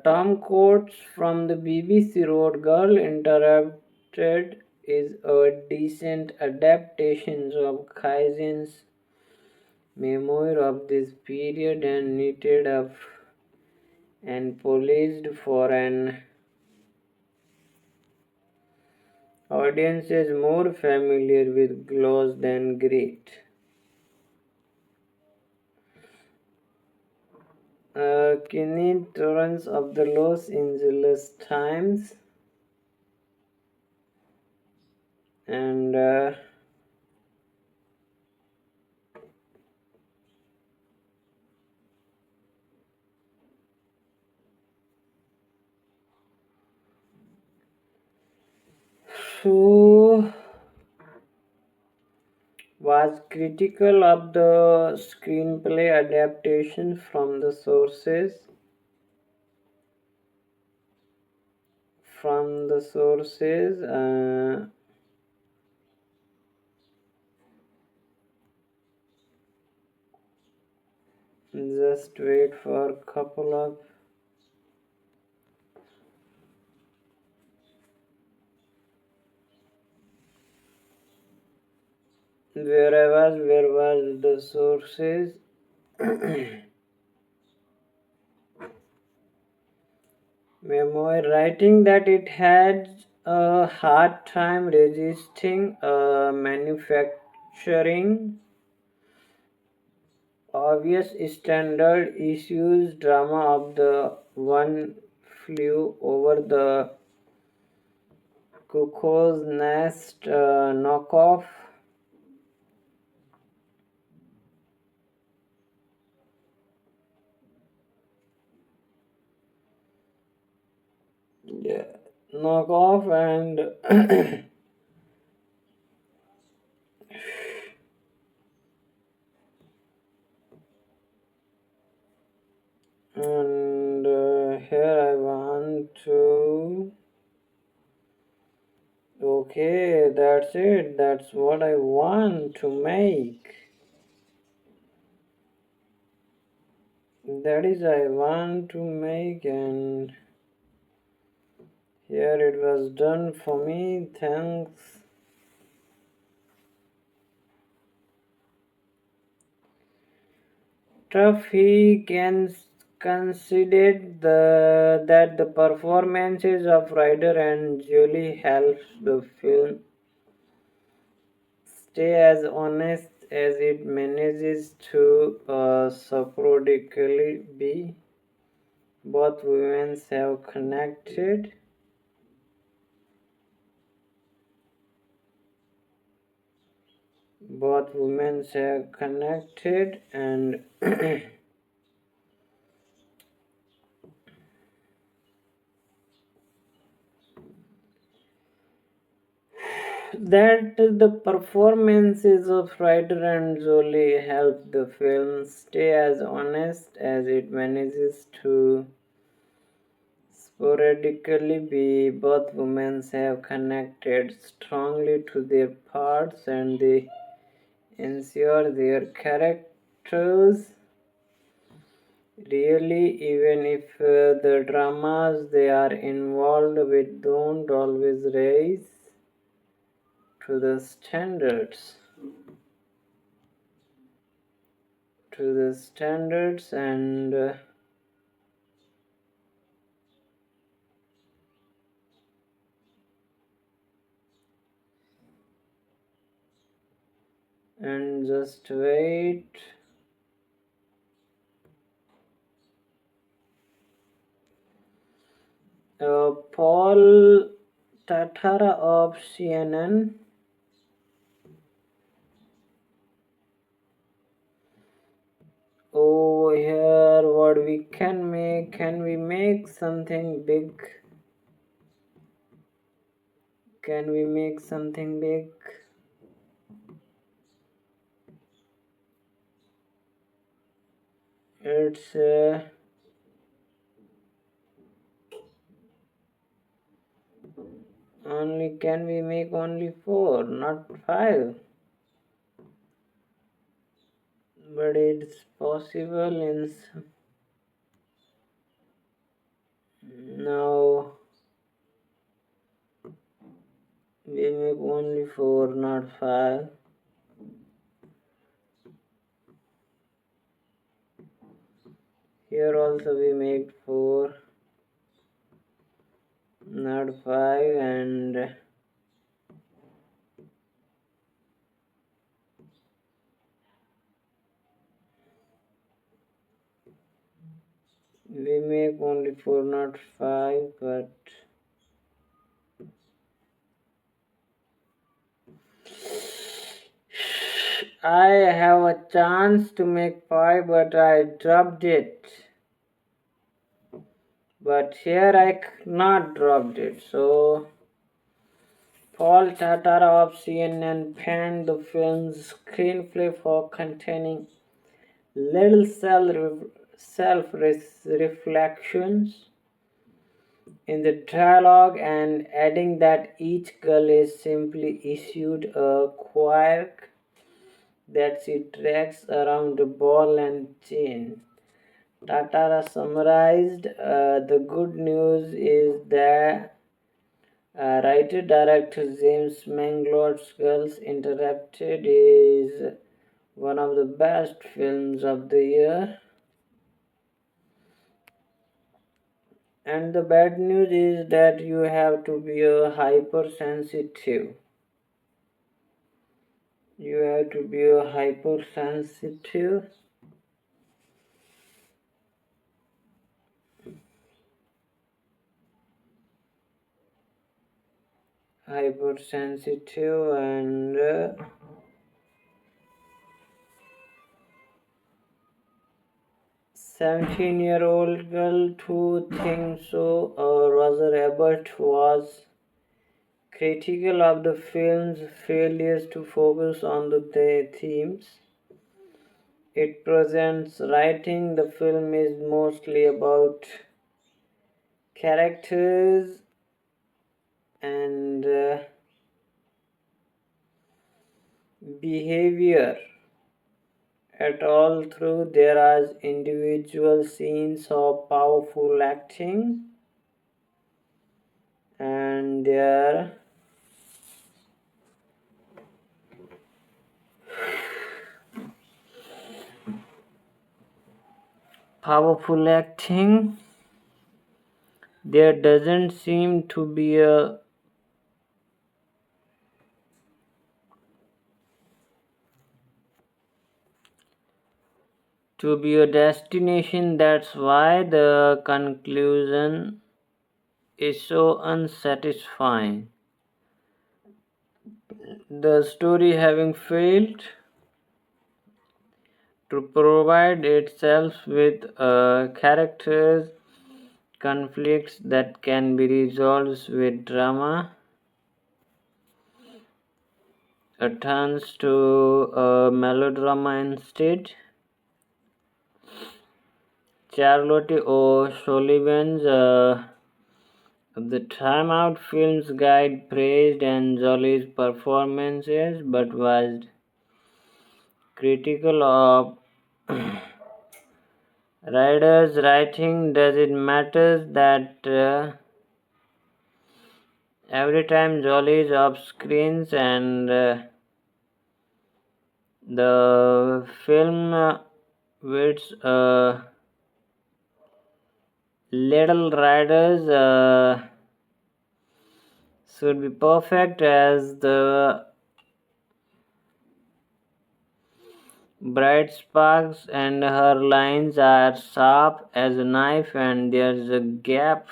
Tom Coates from the BBC wrote, Girl Interrupted is a decent adaptation of Kaizen's memoir of this period and knitted up and polished for an audience is more familiar with gloss than great. Kenny Torrance of the Los Angeles Times, and so was critical of the screenplay adaptation from the sources. Just wait for a couple of where was the sources. Memoir writing that it had a hard time resisting manufacturing obvious standard issues drama of the one flew over the cuckoo's nest knockoff. Yeah, knockoff. And here I want to. Okay, that's it. That's what I want to make. That is, I want to make, and here it was done for me. Thanks. Tough. He can considered that the performances of Ryder and Jolie helps the film stay as honest as it manages to sporadically be. Both women have connected. Both women have connected and that the performances of Ryder and Jolie help the film stay as honest as it manages to sporadically be. Both women have connected strongly to their parts and they ensure their characters really, even if the dramas they are involved with don't always rise to the standards. And just wait. Paul Tatara of CNN. Oh, here what we can make? Can we make something big? Can we make something big? It's only can we make only four, not five? But it's possible in now we make only four, not five. Here also we make four, not five, and we make only four, not five, but I have a chance to make five, but I dropped it. But here I not dropped it. So Paul Tatara of CNN panned the film's screenplay for containing little self-reflections in the dialogue and adding that each girl is simply issued a quirk that she drags around the ball and chain. Tatara summarized the good news is that writer director James Mangold's Girls Interrupted is one of the best films of the year. And the bad news is that you have to be a hypersensitive. You have to be a hypersensitive. Hypersensitive and 17-year-old girl to think so. Roger Ebert was critical of the film's failures to focus on the themes it presents. Writing the film is mostly about characters and behavior at all through there are individual scenes of powerful acting and their powerful acting there doesn't seem to be a to be a destination. That's why the conclusion is so unsatisfying. The story having failed to provide itself with characters, conflicts that can be resolved with drama, turns to a melodrama instead. Charlotte O'Sullivan's The Time Out Films Guide praised Jolie's performances but was critical of Ryder's writing. Does it matter that every time Jolie is off screens and the film with little Riders should be perfect as the bright sparks and her lines are sharp as a knife and there's a gap,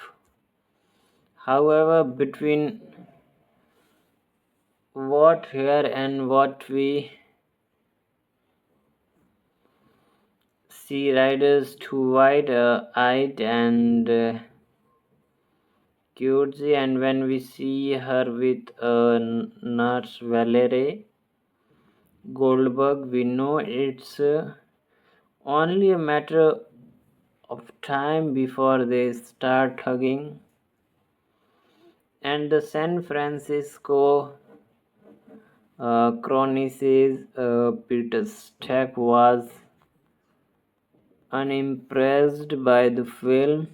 however, between what here and what we see. Riders too wide-eyed and cutesy, and when we see her with nurse Valerie Goldberg, we know it's only a matter of time before they start hugging. And the San Francisco Chronice's Peter Stack was unimpressed by the film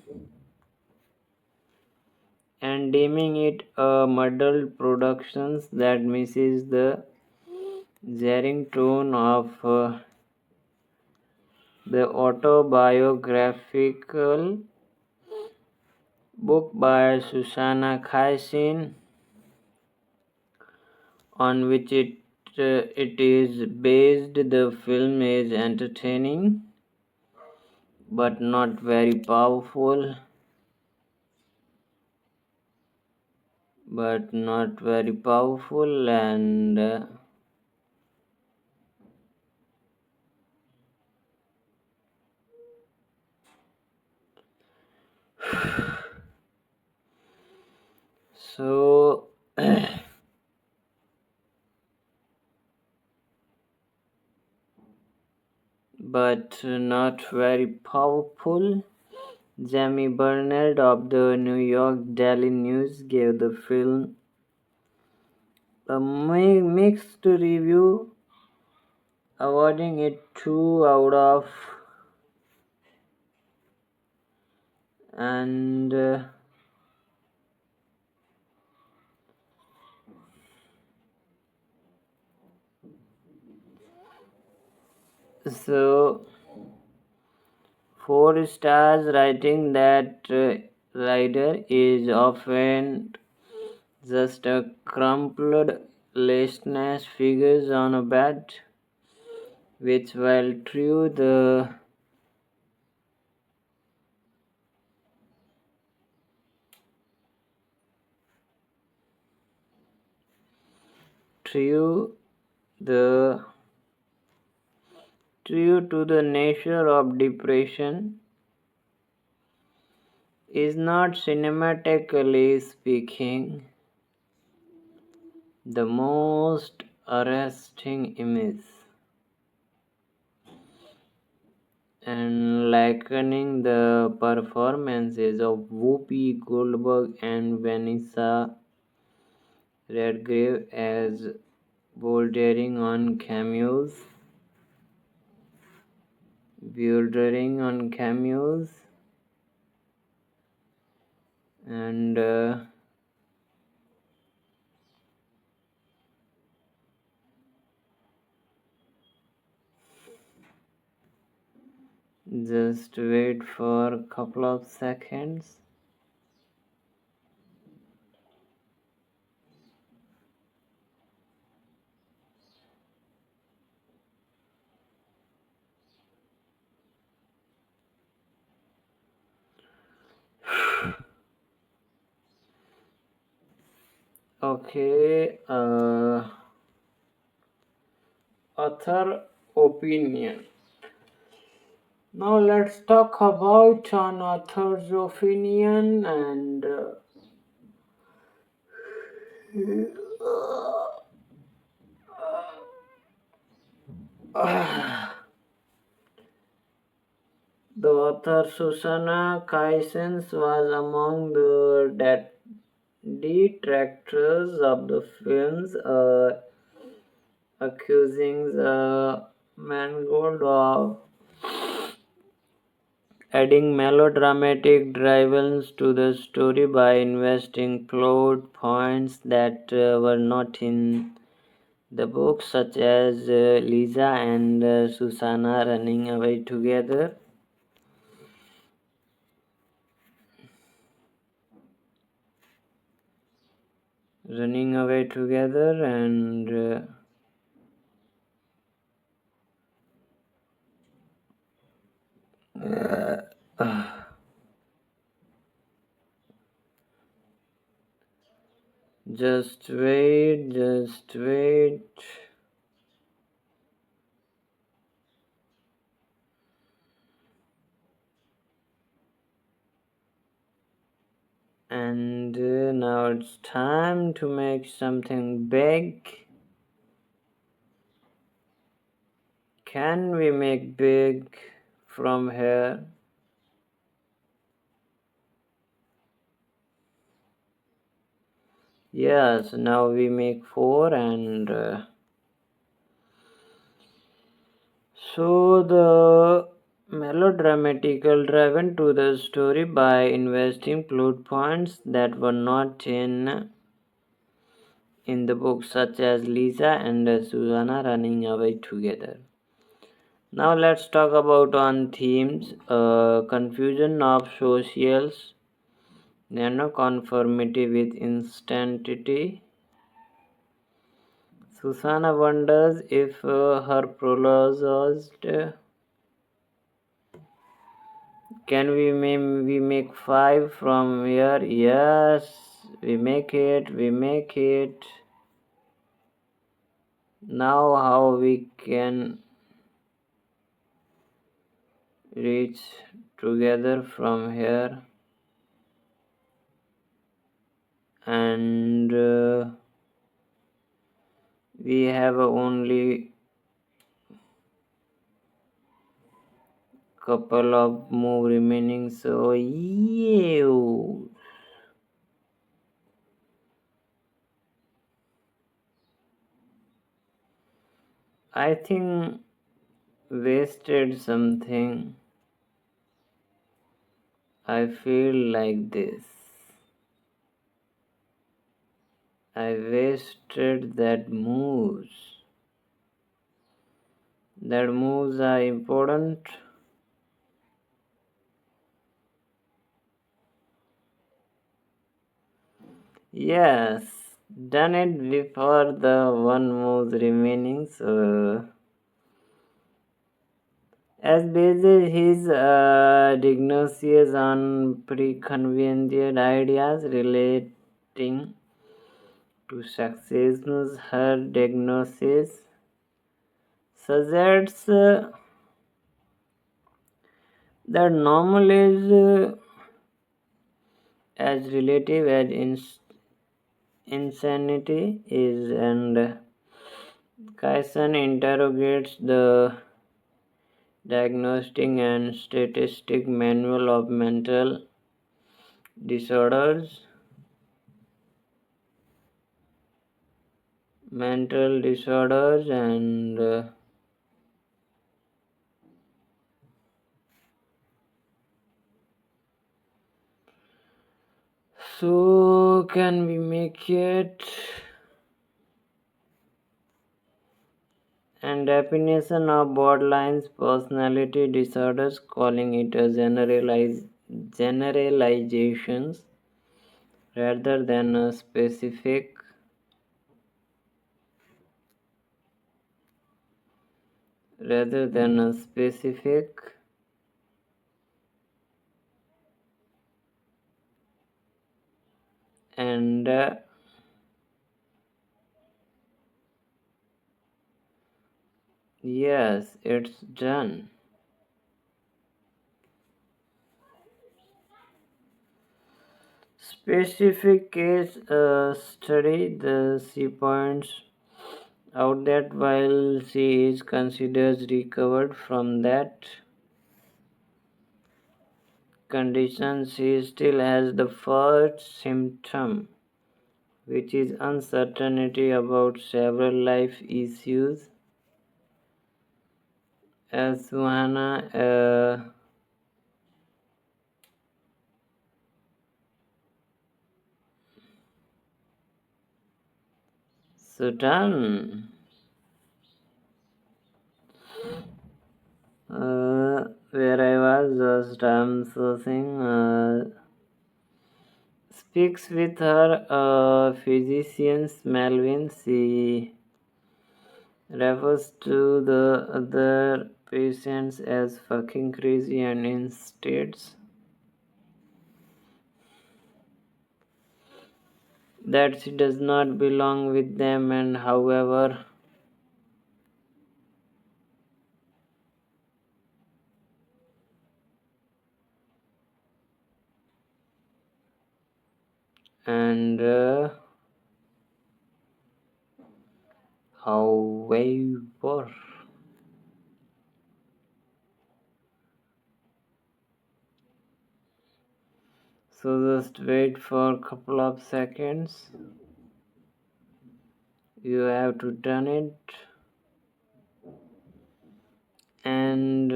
and deeming it a muddled production that misses the jarring tone of the autobiographical book by Susanna Kaisin, on which it is based. The film is entertaining but not very powerful. And so but not very powerful. Jamie Bernard of the New York Daily News gave the film a mixed review, awarding it 2 out of and so 4 stars, writing that Ryder is often just a crumpled listless figures on a bed, which while true the true to the nature of depression, is not cinematically speaking the most arresting image, and likening the performances of Whoopi Goldberg and Vanessa Redgrave as bouldering on cameos, and just wait for a couple of seconds. Okay, author opinion. Now let's talk about an author's opinion and the author Susanna Kaisens was among the detractors of the films, accusing the Mangold of adding melodramatic drivers to the story by investing plot points that were not in the book, such as Lisa and Susanna running away together, and just wait. And now it's time to make something big. Can we make big from here? Yes, now we make four, and so the melodramatical driven to the story by investing plot points that were not in the book, such as Lisa and Susanna running away together. Now let's talk about on themes, confusion of socials, nanoconformity with instantity. Susanna wonders if her prologist can we make five from here? Yes, we make it. Now how we can reach together from here? And we have only couple of more remaining, so yeah. I think wasted something. I feel like this. I wasted that moves. That moves are important. Yes, done it before the one moves remaining. So, as bases his diagnosis on preconceived ideas relating to success, her diagnosis suggests that normal is as relative as insanity is, and Kyson interrogates the Diagnostic and Statistic Manual of Disorders, mental disorders, and so can we make it? And definition of borderline personality disorders, calling it a generalizations rather than a specific. And Yes, it's done. Specific case study, she points out that while she is considered recovered from that condition, she still has the first symptom, which is uncertainty about several life issues. As Suhana Sultan, where I was just sourcing, speaks with her physician Melvin. She refers to the other patients as fucking crazy and instates that she does not belong with them, and however and however, so just wait for a couple of seconds. You have to turn it, and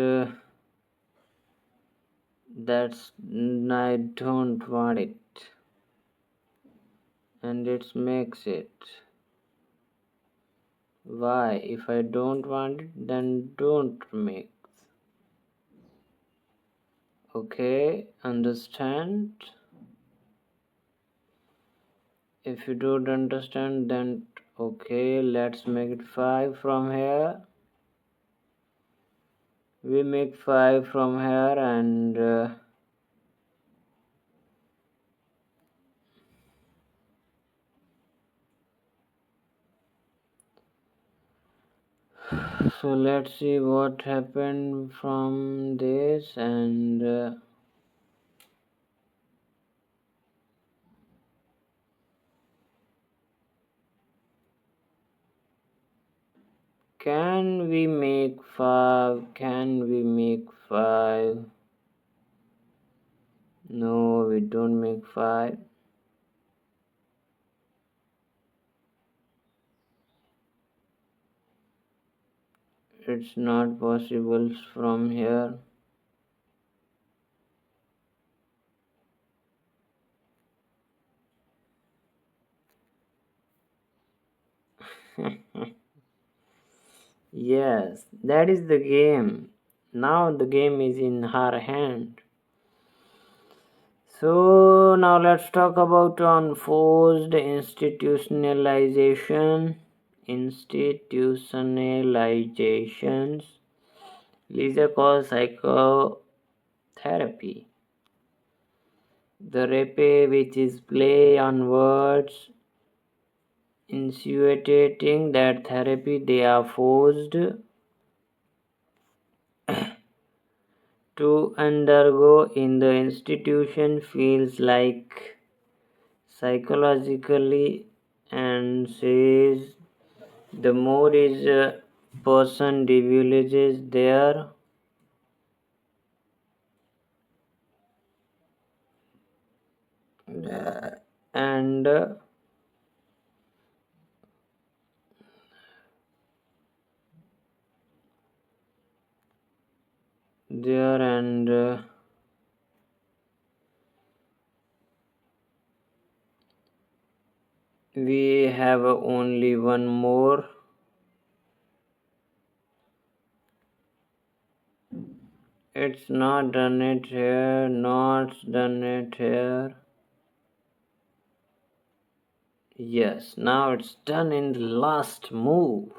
that's I don't want it, and it makes it. Why? If I don't want it, then don't mix. Okay, understand? If you don't understand, then okay, let's make it 5 from here. We make 5 from here, and so let's see what happened from this, and can we make 5? Can we make 5? No, we don't make 5. It's not possible from here. Yes, that is the game. Now the game is in her hand. So now let's talk about unforced institutionalization. Institutionalizations. Lisa calls psychotherapy. The rape, which is play on words, insinuating that therapy they are forced to undergo in the institution feels like psychologically, and says the more is a person divulges there, and there and we have only one more. It's not done it here, not done it here. Yes, now it's done in the last move.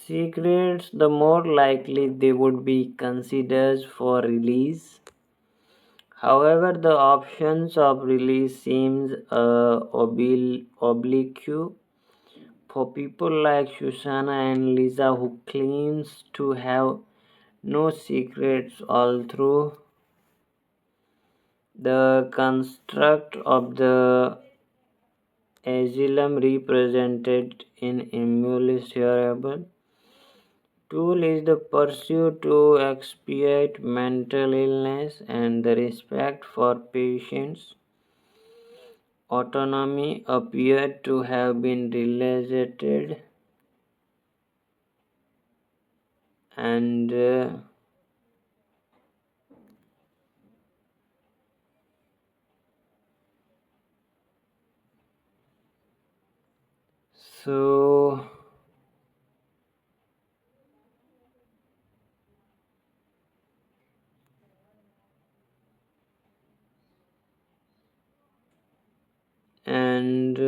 Secrets, the more likely they would be considered for release. However, the options of release seems oblique, For people like Susanna and Lisa who claims to have no secrets all through, the construct of the asylum represented in immeasurable tool is the pursuit to expiate mental illness and the respect for patients' autonomy appear to have been relegated and so and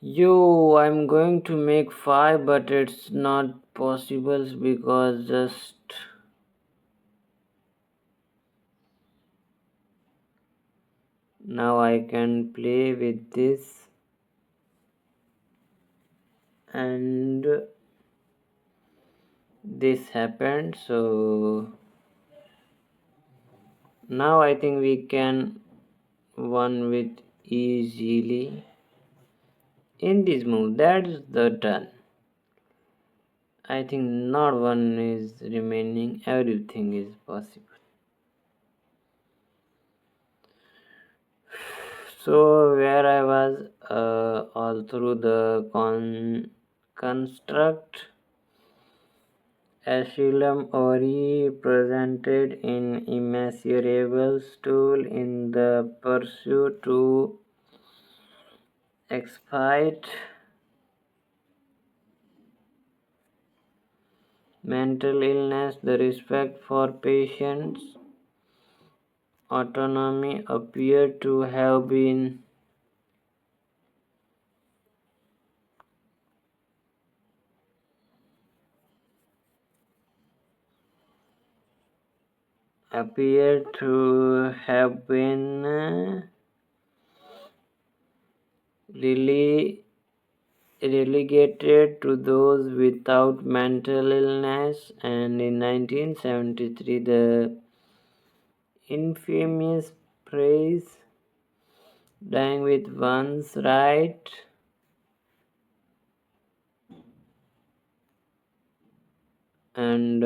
yo, I'm going to make five, but it's not possible because just now I can play with this and this happened. So now I think we can one with easily in this move. That's the done. I think not one is remaining. Everything is possible. So where I was all through the construct asylum or represented in immeasurable stool in the pursuit to expiate mental illness, the respect for patients' autonomy appear to have been really relegated to those without mental illness, and in 1973 the infamous phrase dying with one's right and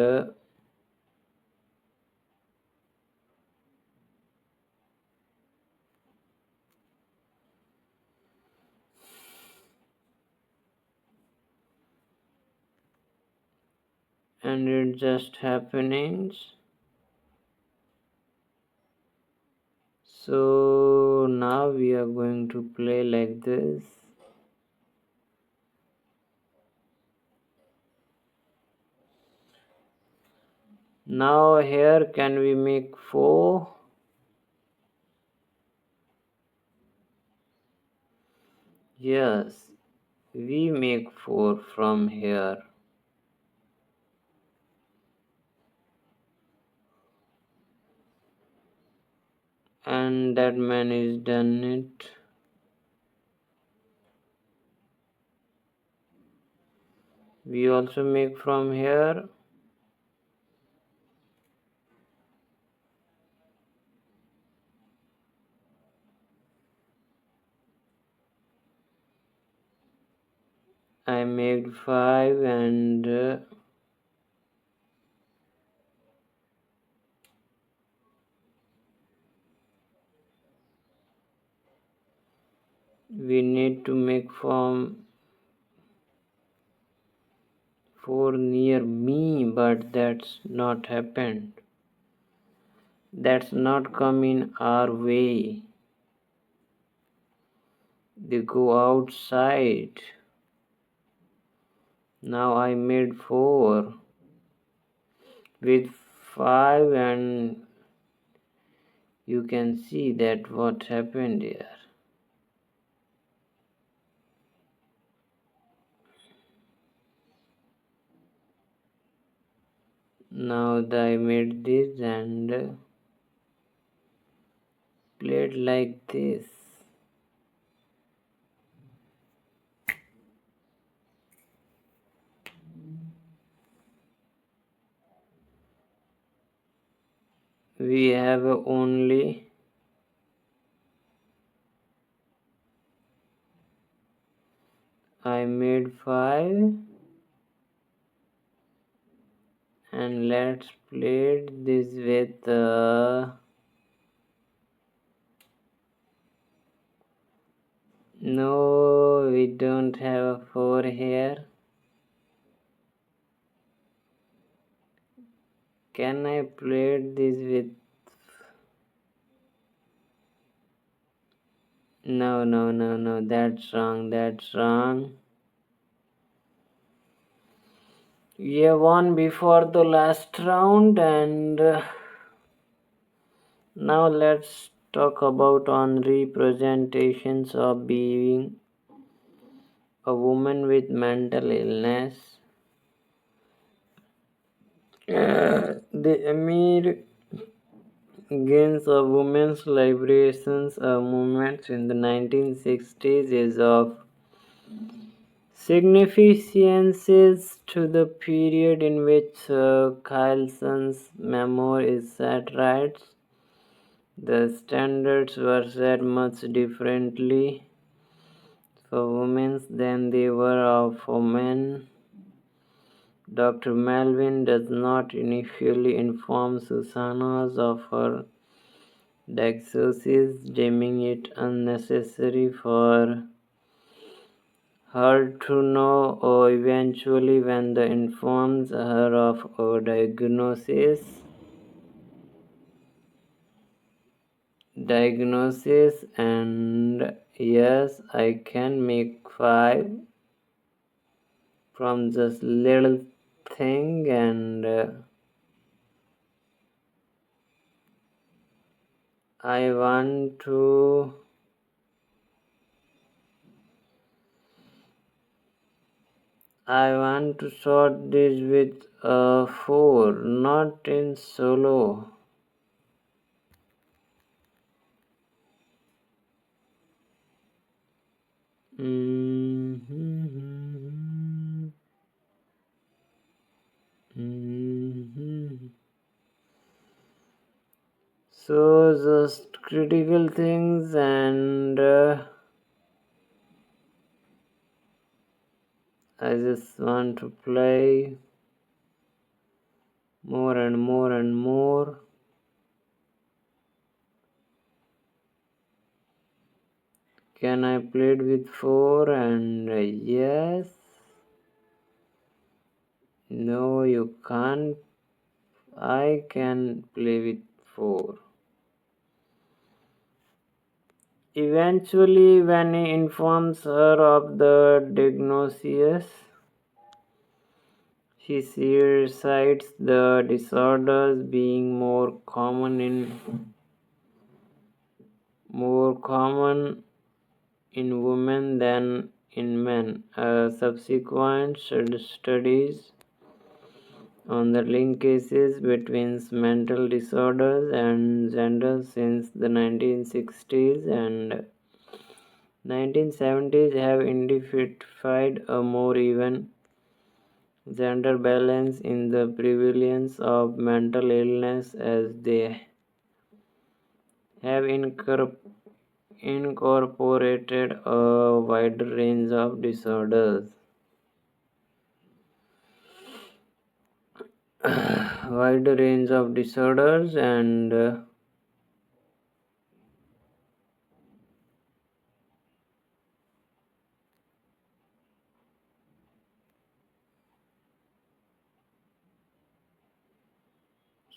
it just happenings. So now we are going to play like this. Now here can we make 4? Yes, we make 4 from here. And that man is done it. We also make from here. I made 5 and we need to make from 4 near me, but that's not happened. That's not come in our way. They go outside. Now I made 4 with 5 and you can see that what happened here. Now I made this and played like this. We have only I made 5 and let's play this with no, we don't have a 4 here. Can I play this with no, that's wrong. We have won before the last round and now let's talk about on representations of being a woman with mental illness. The emergence of women's liberations movements in the 1960s is of significance to the period in which Carlson's memoir is set. Right, the standards were set much differently for women than they were for men. Dr. Melvin does not initially inform Susanna of her diagnosis, deeming it unnecessary for her to know, or eventually, when the informs her of her diagnosis, and yes, I can make 5 from this little thing, and I want to sort this with a 4, not in solo. Mm-hmm. Mm-hmm. So just critical things and I just want to play more and more and more. Can I play it with 4 and yes. No, you can't. I can play with 4. Eventually, when he informs her of the diagnosis, she cites the disorders being more common in women than in men. Subsequent studies on the linkages between mental disorders and gender since the 1960s and 1970s have identified a more even gender balance in the prevalence of mental illness as they have incorporated a wider range of disorders. Wider range of disorders and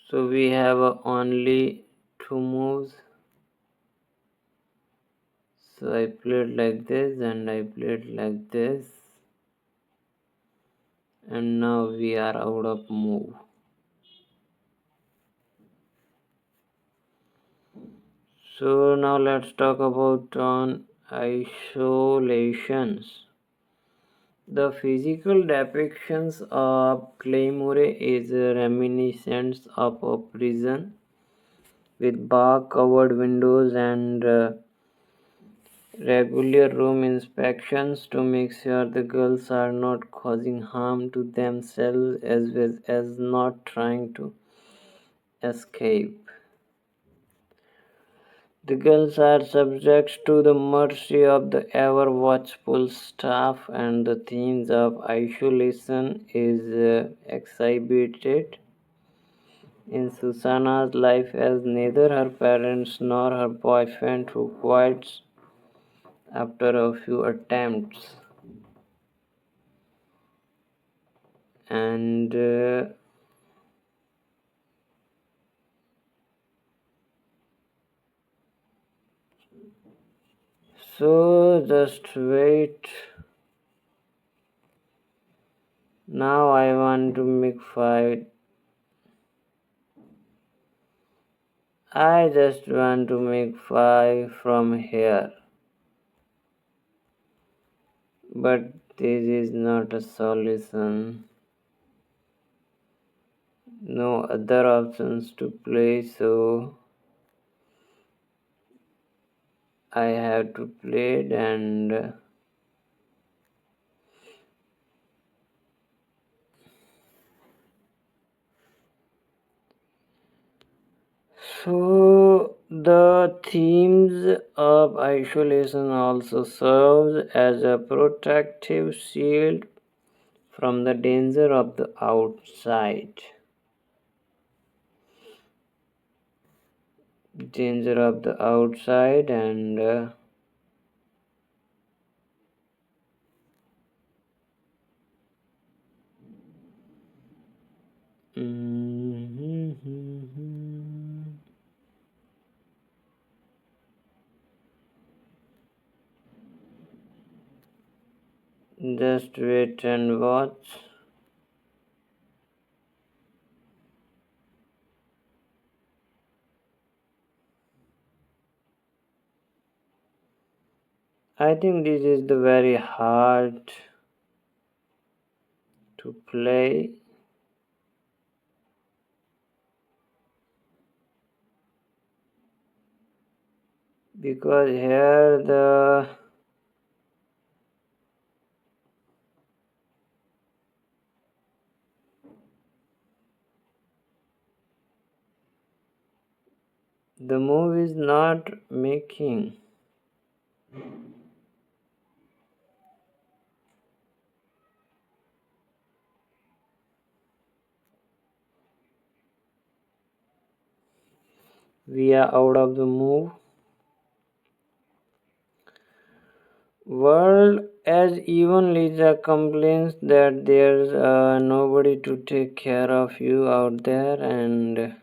so we have only 2 moves. So I played like this and I played like this and now we are out of move. So now let's talk about on isolations. The physical depictions of Claymore is reminiscent of a prison with bark-covered windows and regular room inspections to make sure the girls are not causing harm to themselves as well as not trying to escape. The girls are subject to the mercy of the ever watchful staff, and the themes of isolation is exhibited in Susanna's life as neither her parents nor her boyfriend who quits after a few attempts. And so just wait. Now I want to make five. I just want to make five from here. But this is not a solution. No other options to play, so I have to play it. And so the themes of isolation also serves as a protective shield from the danger of the outside. Danger of the outside and just wait and watch. I think this is the very hard to play because here the movie is not making. We are out of the world as even Lisa complains that there's nobody to take care of you out there, and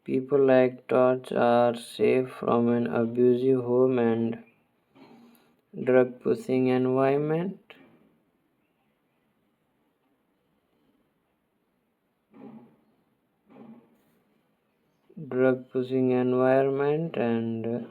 people like Torch are safe from an abusive home and drug pushing environment. Drug pushing environment and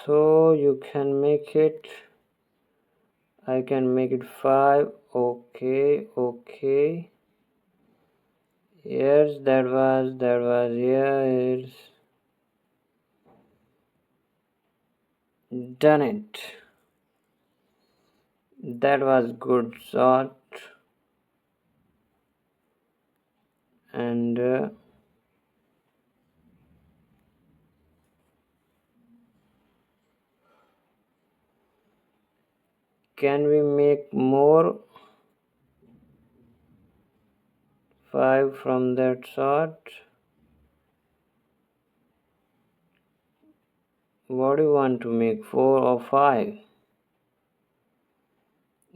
so you can make it. I can make it 5. Okay. Yes, that was yes. Done it. That was good shot. And can we make more 5 from that shot? What do you want to make, 4 or 5?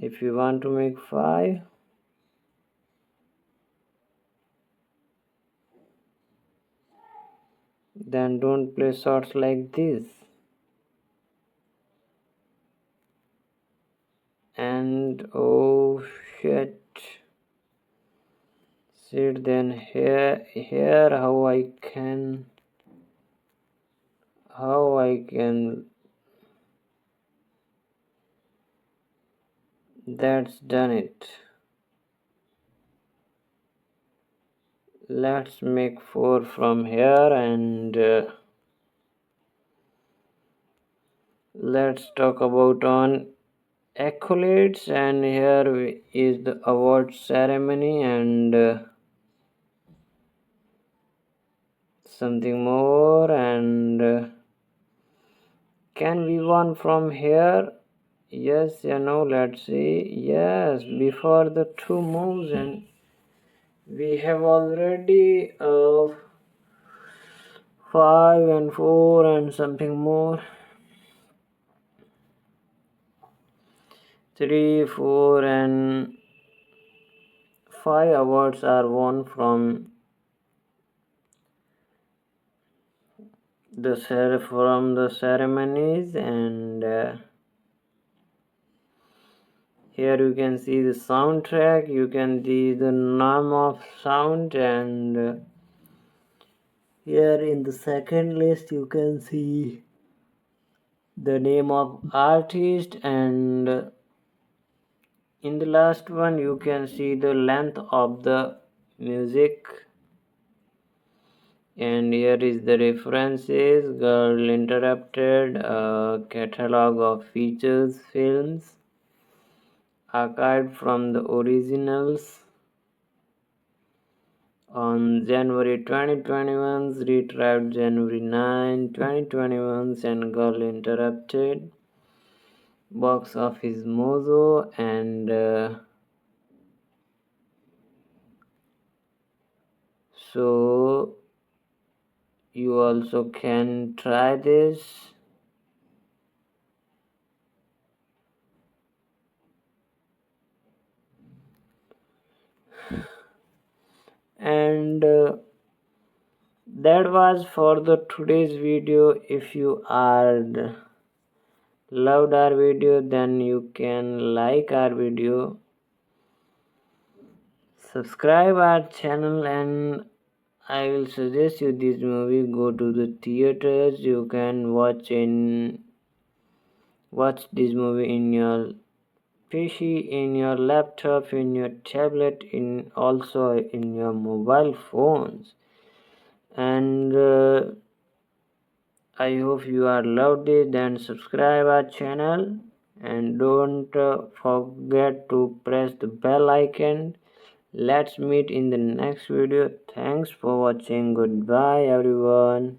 If you want to make 5, Then don't play shots like this. And oh shit. Sit then here how I can that's done it. Let's make 4 from here and let's talk about on accolades, and here is the award ceremony and something more, and can we won from here? Yes, let's see. Yes, before the 2 moves, and we have already 5 and 4 and something more. 3, 4 and 5 awards are won from the ceremonies, and here you can see the soundtrack, you can see the name of sound, and here in the second list you can see the name of artist, and in the last one you can see the length of the music. And here is the references: Girl Interrupted, a catalog of features films archived from the originals on January 2021, retrieved January 9, 2021, and Girl Interrupted, Box Office Mojo, and so you also can try this. And that was for the today's video. If you are loved our video, then you can like our video, subscribe our channel, and I will suggest you this movie. Go to the theaters. You can watch this movie in your PC, in your laptop, in your tablet, in also in your mobile phones. And I hope you are loved it. Then subscribe our channel and don't forget to press the bell icon. Let's meet in the next video. Thanks for watching. Goodbye everyone.